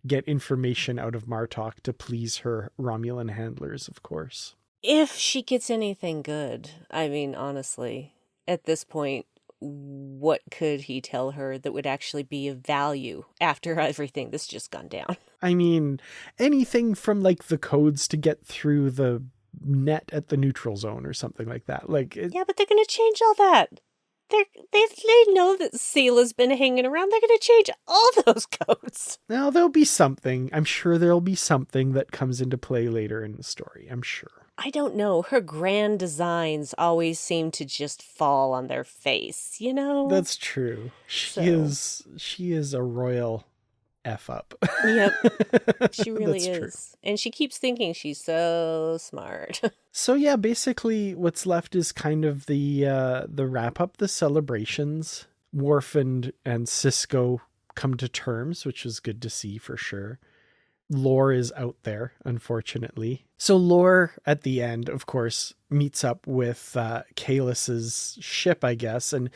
C: get information out of Martok to please her Romulan handlers, of course.
D: If she gets anything good, I mean, honestly, at this point, what could he tell her that would actually be of value after everything that's just gone down?
C: I mean, anything from like the codes to get through the net at the neutral zone or something like that.
D: Yeah, but they're going to change all that. They know that Sela's been hanging around. They're going to change all those codes.
C: Now, there'll be something. I'm sure there'll be something that comes into play later in the story. I'm sure.
D: I don't know. Her grand designs always seem to just fall on their face, you know?
C: That's true. She is a royal F up.
D: Yep. She really is.
C: True.
D: And she keeps thinking she's so smart.
C: So yeah, basically what's left is kind of the wrap up, the celebrations. Worf and Sisko come to terms, which is good to see for sure. Lore is out there, unfortunately. So Lore, at the end, of course, meets up with Kahless's ship, I guess, and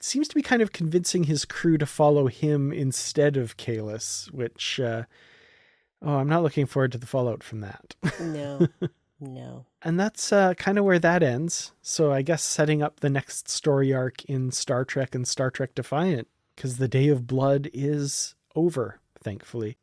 C: seems to be kind of convincing his crew to follow him instead of Kahless, which, I'm not looking forward to the fallout from that.
D: No.
C: And that's kind of where that ends. So I guess setting up the next story arc in Star Trek and Star Trek Defiant, because the Day of Blood is over, thankfully.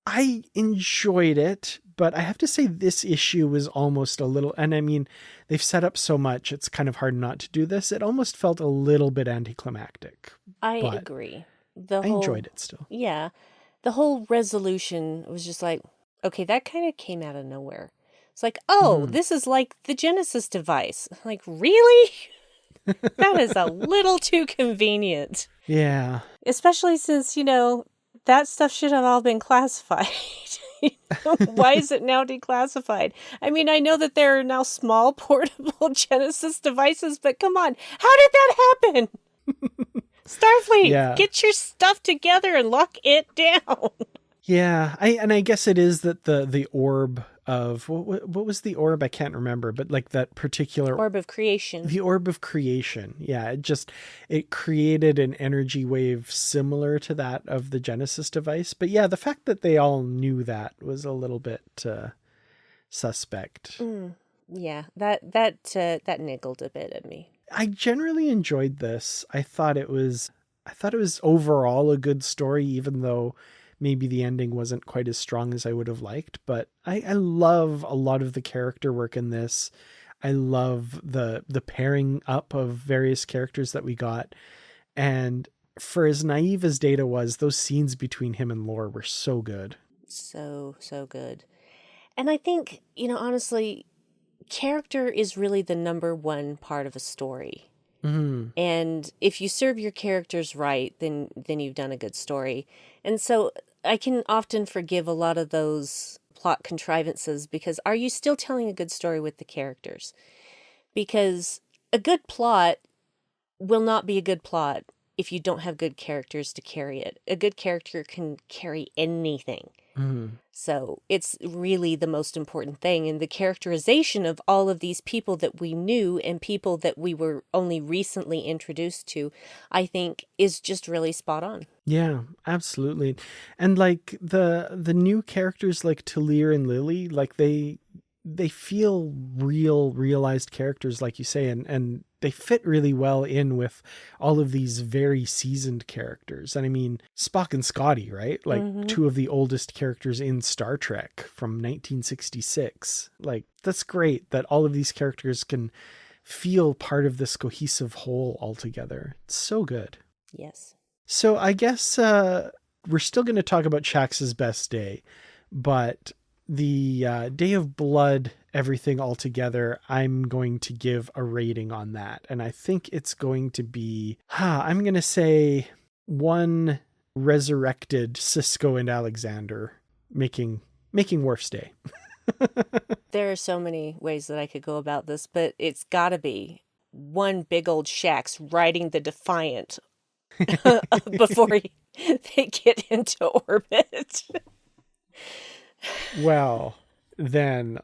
C: I enjoyed it, but I have to say this issue was almost a little, and I mean, they've set up so much, it's kind of hard not to do this. It almost felt a little bit anticlimactic.
D: I agree.
C: I enjoyed it still.
D: Yeah. The whole resolution was just like, okay, that kind of came out of nowhere. It's like, this is like the Genesis device. Like, really? That is a little too convenient.
C: Yeah.
D: Especially since, that stuff should have all been classified. Why is it now declassified? I mean, I know that there are now small portable Genesis devices, but come on, how did that happen? Starfleet, get your stuff together and lock it down.
C: Yeah, I guess it is that the orb of what was the orb? I can't remember, but like that particular
D: orb of creation.
C: The orb of creation. Yeah, it created an energy wave similar to that of the Genesis device. But yeah, the fact that they all knew that was a little bit suspect.
D: Yeah, that niggled a bit at me.
C: I generally enjoyed this. I thought it was overall a good story, even though maybe the ending wasn't quite as strong as I would have liked. But I love a lot of the character work in this. I love the pairing up of various characters that we got. And for as naive as Data was, those scenes between him and Lore were so good.
D: So good. And I think, honestly, character is really the number one part of a story.
C: Mm-hmm.
D: And if you serve your characters right, then you've done a good story. And so I can often forgive a lot of those plot contrivances, because are you still telling a good story with the characters? Because a good plot will not be a good plot if you don't have good characters to carry it. A good character can carry anything.
C: Mm-hmm.
D: So it's really the most important thing. And the characterization of all of these people that we knew and people that we were only recently introduced to, I think, is just really spot on.
C: Yeah, absolutely. And like the new characters like Talir and Lily, like they feel realized characters, like you say, and they fit really well in with all of these very seasoned characters. And I mean, Spock and Scotty, right? Like two of the oldest characters in Star Trek from 1966. Like, that's great that all of these characters can feel part of this cohesive whole altogether. It's so good.
D: Yes.
C: So I guess we're still going to talk about Shaxs' best day, but the Day of Blood, everything all together, I'm going to give a rating on that. And I think it's going to be, I'm going to say one resurrected Sisko and Alexander making Worf's day.
D: There are so many ways that I could go about this, but it's got to be one big old Shaxs riding the Defiant before they get into orbit.
C: Well, then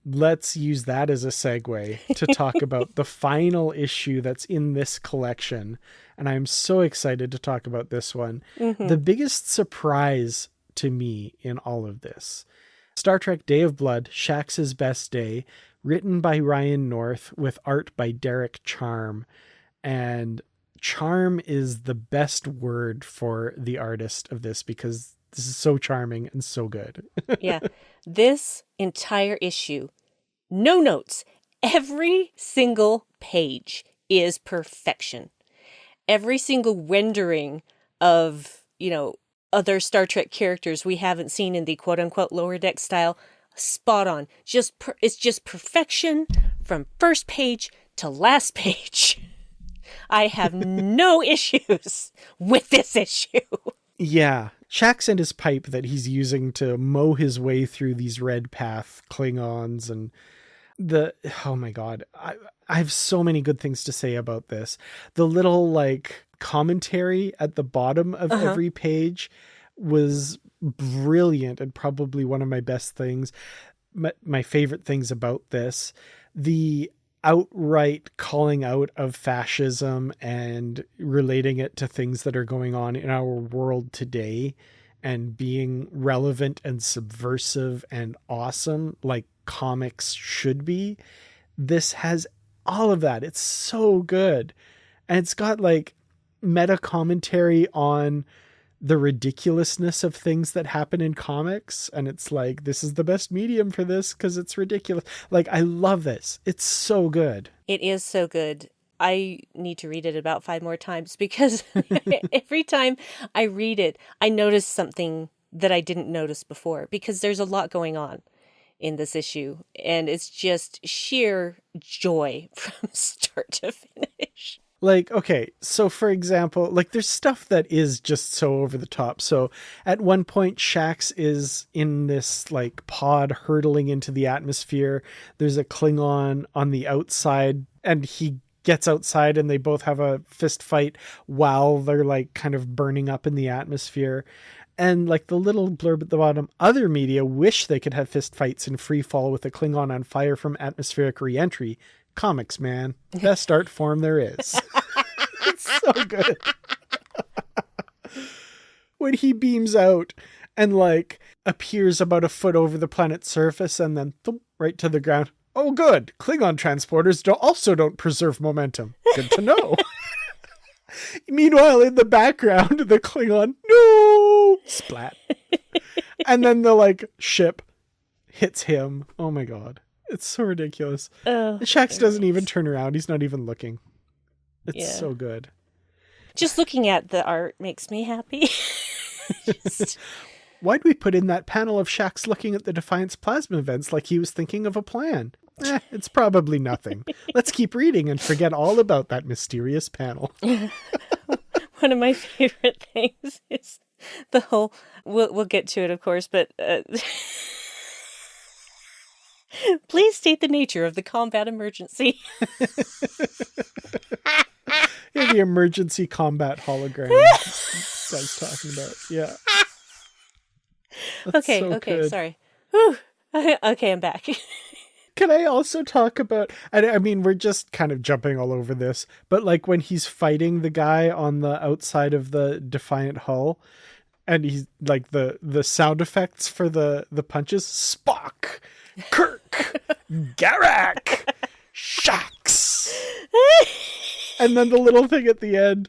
C: let's use that as a segue to talk about the final issue that's in this collection. And I'm so excited to talk about this one. Mm-hmm. The biggest surprise to me in all of this, Star Trek Day of Blood, Shaxs' Best Day, written by Ryan North with art by Derek Charm. And charm is the best word for the artist of this, because this is so charming and so good.
D: Yeah. This entire issue, no notes, every single page is perfection. Every single rendering of, other Star Trek characters we haven't seen in the quote unquote lower deck style, spot on. It's just perfection from first page to last page. I have no issues with this issue.
C: Yeah. Shaxs and his pipe that he's using to mow his way through these Red Path Klingons, and oh my God, I have so many good things to say about this. The little like commentary at the bottom of every page was brilliant and probably one of my best things. My favorite things about this, the outright calling out of fascism and relating it to things that are going on in our world today and being relevant and subversive and awesome like comics should be. This has all of that. It's so good. And it's got like meta commentary on the ridiculousness of things that happen in comics. And it's like, this is the best medium for this because it's ridiculous. Like, I love this. It's so good.
D: It is so good. I need to read it about 5 more times because every time I read it, I notice something that I didn't notice before, because there's a lot going on in this issue. And it's just sheer joy from start to finish.
C: Like, okay, so for example, like there's stuff that is just so over the top. So at one point, Shaxs is in this like pod hurtling into the atmosphere. There's a Klingon on the outside and he gets outside and they both have a fist fight while they're like kind of burning up in the atmosphere. And like the little blurb at the bottom, other media wish they could have fist fights in free fall with a Klingon on fire from atmospheric reentry. Comics, man. Best art form there is. It's so good. When he beams out and like appears about a foot over the planet's surface and then thump, right to the ground. Oh, good. Klingon transporters also don't preserve momentum. Good to know. Meanwhile, in the background, the Klingon, no! Splat. And then the, ship hits him. Oh my god. It's so ridiculous. Shaxs doesn't even turn around. He's not even looking. It's so good.
D: Just looking at the art makes me happy.
C: Why'd we put in that panel of Shaxs looking at the Defiance plasma vents like he was thinking of a plan? It's probably nothing. Let's keep reading and forget all about that mysterious panel.
D: One of my favorite things is the whole... We'll get to it, of course, but... Please state the nature of the combat emergency.
C: The emergency combat hologram guy's talking about. Yeah. That's so good.
D: Sorry. Whew. Okay, I'm back.
C: Can I also talk about, I mean, we're just kind of jumping all over this, but when he's fighting the guy on the outside of the Defiant hull, and he's the sound effects for the punches, Spock, Kirk, Garak, Shaxs. And then the little thing at the end,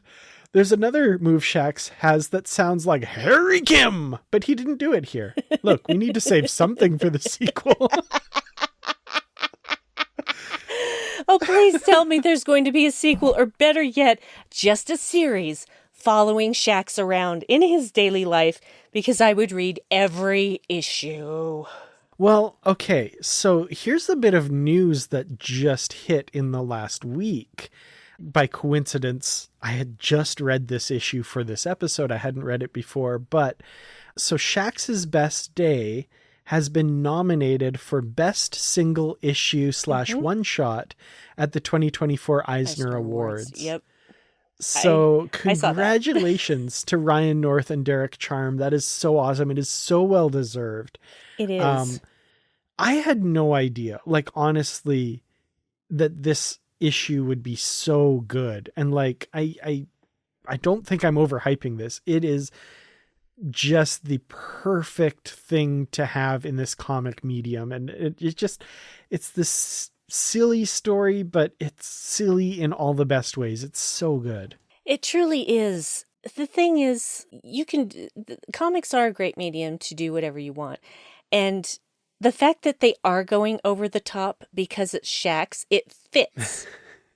C: there's another move Shaxs has that sounds like Harry Kim, but he didn't do it here. Look, we need to save something for the sequel.
D: Oh, please tell me there's going to be a sequel, or better yet, just a series following Shaxs around in his daily life, because I would read every issue.
C: Well, okay, so here's a bit of news that just hit in the last week. By coincidence, I had just read this issue for this episode. I hadn't read it before, but so Shaxs' Best Day has been nominated for Best Single Issue / One Shot at the 2024 Eisner Awards.
D: Yep.
C: So congratulations to Ryan North and Derek Charm. That is so awesome. It is so well deserved.
D: It is.
C: I had no idea, honestly, that this issue would be so good. And I don't think I'm overhyping this. It is just the perfect thing to have in this comic medium. And it's this silly story, but it's silly in all the best ways. It's so good.
D: It truly is. The thing is, comics are a great medium to do whatever you want. And the fact that they are going over the top because it's Shaxs, it fits.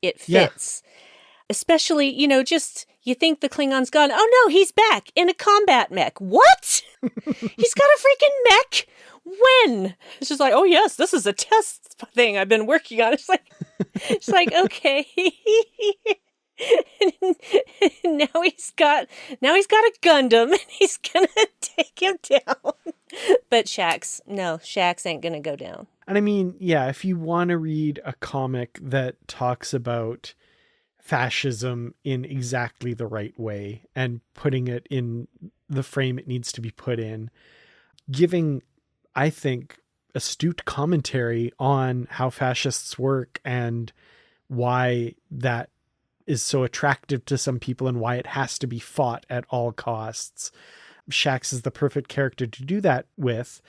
D: It fits. Yeah. Especially, you think the Klingon's gone. Oh no, he's back in a combat mech. What? He's got a freaking mech? When? It's just oh yes, this is a test thing I've been working on. It's okay. now he's got a Gundam and he's gonna take him down. But Shaxs ain't gonna go down.
C: And I mean, yeah, if you want to read a comic that talks about fascism in exactly the right way and putting it in the frame it needs to be put in, giving, I think, astute commentary on how fascists work and why that is so attractive to some people and why it has to be fought at all costs. Shaxs is the perfect character to do that with.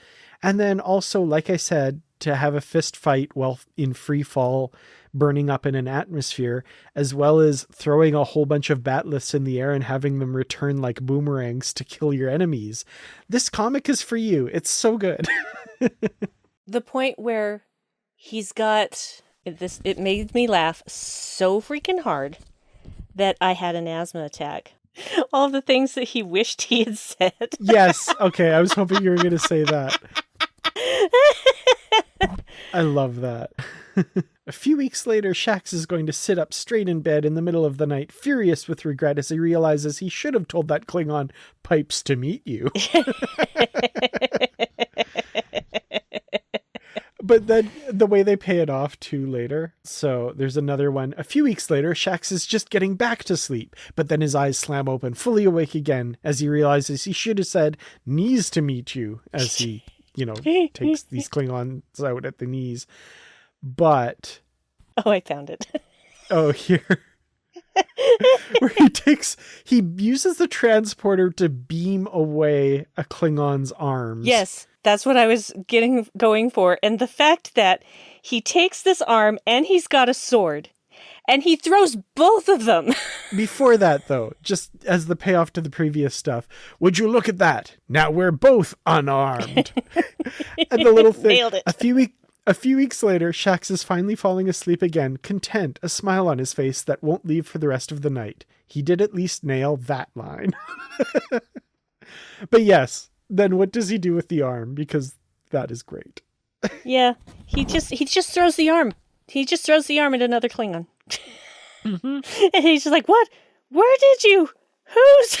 C: And then also, like I said, to have a fist fight while in free fall, burning up in an atmosphere, as well as throwing a whole bunch of batliths in the air and having them return like boomerangs to kill your enemies. This comic is for you. It's so good.
D: The point where he's got this, it made me laugh so freaking hard that I had an asthma attack. All the things that he wished he had said. Yes.
C: Okay. I was hoping you were going to say that. I love that. A few weeks later, Shaxs is going to sit up straight in bed in the middle of the night, furious with regret as he realizes he should have told that Klingon, "Pipes to meet you." But then the way they pay it off too later. So there's another one. A few weeks later, Shaxs is just getting back to sleep, but then his eyes slam open, fully awake again, as he realizes he should have said "knees to meet you," as he, takes these Klingons out at the knees. But...
D: Oh, I found it.
C: Oh, here. Where he uses the transporter to beam away a Klingon's arms.
D: Yes, that's what I was going for. And the fact that he takes this arm and he's got a sword and he throws both of them.
C: Before that, though, just as the payoff to the previous stuff, would you look at that? Now we're both unarmed. And the little thing,
D: Nailed it.
C: a few weeks later, Shaxs is finally falling asleep again, content, a smile on his face that won't leave for the rest of the night. He did at least nail that line. But yes, then what does he do with the arm? Because that is great.
D: Yeah, he just throws the arm. He just throws the arm at another Klingon. And he's just like, what? Where did you? Who's?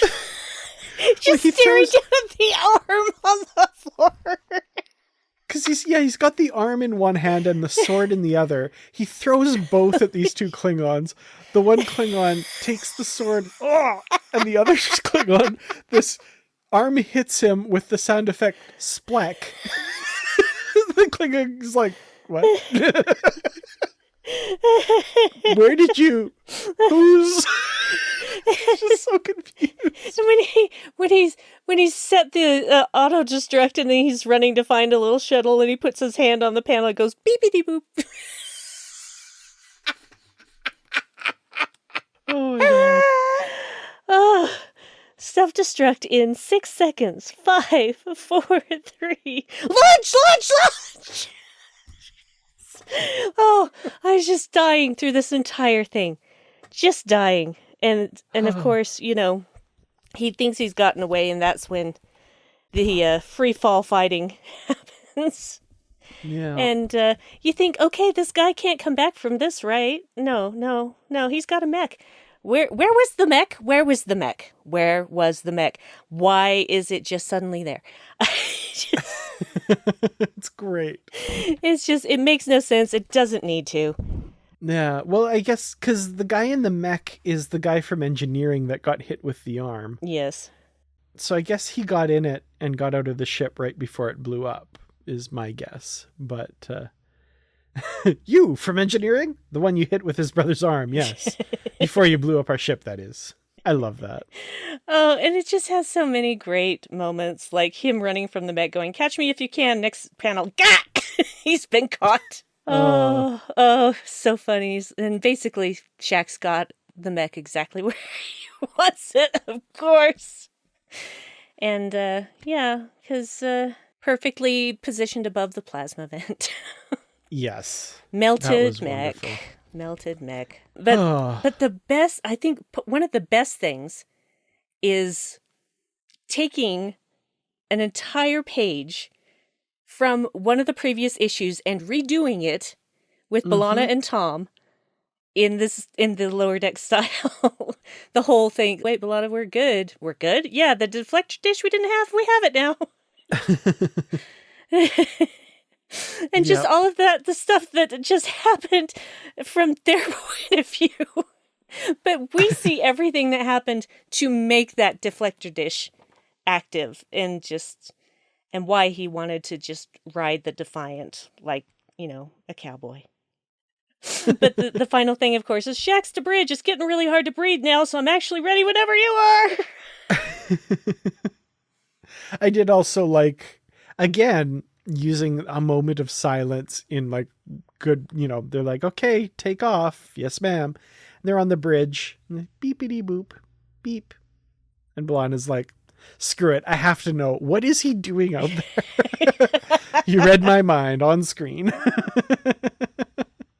D: Just staring down at the arm on the floor.
C: Because he's got the arm in one hand and the sword in the other. He throws both at these two Klingons. The one Klingon takes the sword, and the other Klingon, this arm hits him with the sound effect splack. The Klingon's like, what? Where did you? Who's? Just so confused.
D: So when he's set the auto destruct and then he's running to find a little shuttle and he puts his hand on the panel and goes beepity boop.
C: Oh my god.
D: Oh, self-destruct in 6 seconds. 5, 4, 3. Launch! Oh, I was just dying through this entire thing. Just dying. And of course, you know, he thinks he's gotten away, and that's when the free fall fighting happens.
C: Yeah.
D: And you think, okay, this guy can't come back from this, right? No, he's got a mech. Where was the mech? Where was the mech? Where was the mech? Why is it just suddenly there?
C: It's great.
D: It's just, it makes no sense. It doesn't need to.
C: Yeah, well, I guess because the guy in the mech is the guy from engineering that got hit with the arm.
D: Yes.
C: So I guess he got in it and got out of the ship right before it blew up, is my guess. But you from engineering? The one you hit with his brother's arm, yes. Before you blew up our ship, that is. I love that.
D: Oh, and it just has so many great moments, like him running from the mech going, catch me if you can, next panel, gah! He's been caught. Oh, so funny. And basically, Shaxs got the mech exactly where he wants it, of course. And, yeah, because perfectly positioned above the plasma vent.
C: Yes.
D: Melted mech. Melted mech. But the best, I think, one of the best things is taking an entire page from one of the previous issues and redoing it with B'Elanna and Tom in the Lower Deck style. The whole thing. Wait, B'Elanna, we're good. We're good? Yeah, the deflector dish we have it now. And just all of that, the stuff that just happened from their point of view. But we see everything that happened to make that deflector dish active and why he wanted to just ride the Defiant like, you know, a cowboy. But the final thing, of course, is Shaxs to bridge. It's getting really hard to breathe now, so I'm actually ready whenever you are.
C: I did also like, again, using a moment of silence in like good, you know, they're like, okay, take off. Yes, ma'am. And they're on the bridge. Beepity boop. Beep. And B'Elanna's like, screw it. I have to know. What is he doing out there? You read my mind on screen.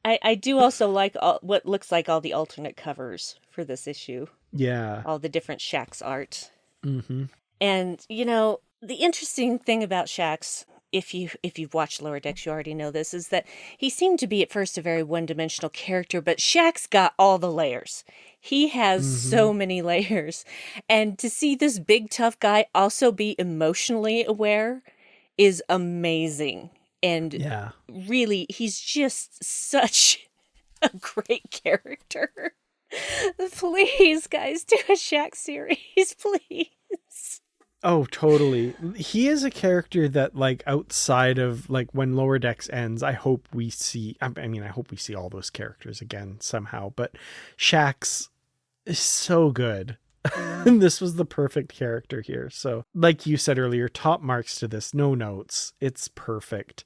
D: I do also like what looks like all the alternate covers for this issue.
C: Yeah.
D: All the different Shaxs art.
C: Mm-hmm.
D: And, you know, the interesting thing about Shaxs, if you've watched Lower Decks, you already know this, is that he seemed to be at first a very one-dimensional character, but Shaxs got all the layers. He has so many layers. And to see this big, tough guy also be emotionally aware is amazing. And really, he's just such a great character. Please, guys, do a Shaxs series, please.
C: Oh, totally. He is a character that, like, outside of, like, when Lower Decks ends, I hope we see, I hope we see all those characters again somehow, but Shaxs is so good. And this was the perfect character here. So, like you said earlier, top marks to this, no notes. It's perfect.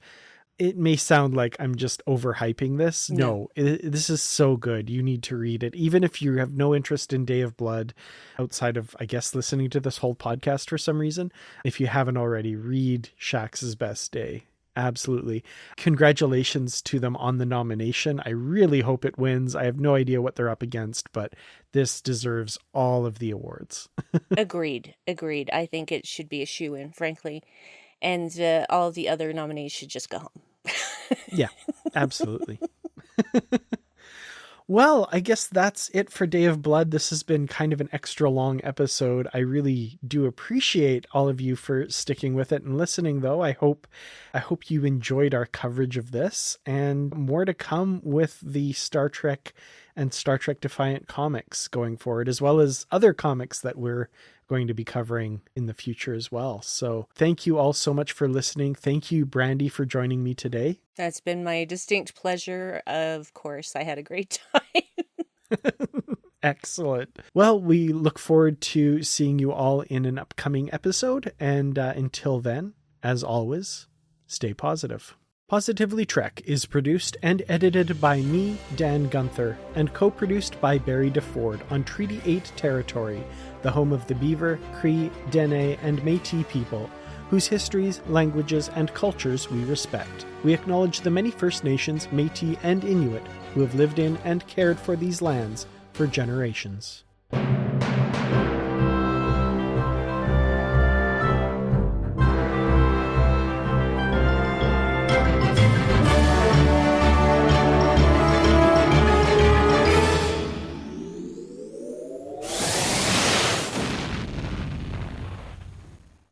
C: It may sound like I'm just overhyping this. No, this is so good. You need to read it. Even if you have no interest in Day of Blood outside of, I guess, listening to this whole podcast for some reason. If you haven't already, read Shaxs' Best Day. Absolutely. Congratulations to them on the nomination. I really hope it wins. I have no idea what they're up against, but this deserves all of the awards.
D: Agreed. I think it should be a shoo-in, frankly. And all of the other nominees should just go home.
C: Yeah, absolutely. Well, I guess that's it for Day of Blood. This has been kind of an extra long episode. I really do appreciate all of you for sticking with it and listening, though. I hope you enjoyed our coverage of this, and more to come with the Star Trek and Star Trek Defiant comics going forward, as well as other comics that we're going to be covering in the future as well. So thank you all so much for listening. Thank you, Brandi, for joining me today.
D: That's been my distinct pleasure. Of course, I had a great time.
C: Excellent. Well, we look forward to seeing you all in an upcoming episode. And until then, as always, stay positive. Positively Trek is produced and edited by me, Dan Gunther, and co-produced by Barry DeFord on Treaty 8 territory, the home of the Beaver, Cree, Dene, and Métis people, whose histories, languages, and cultures we respect. We acknowledge the many First Nations, Métis, and Inuit who have lived in and cared for these lands for generations.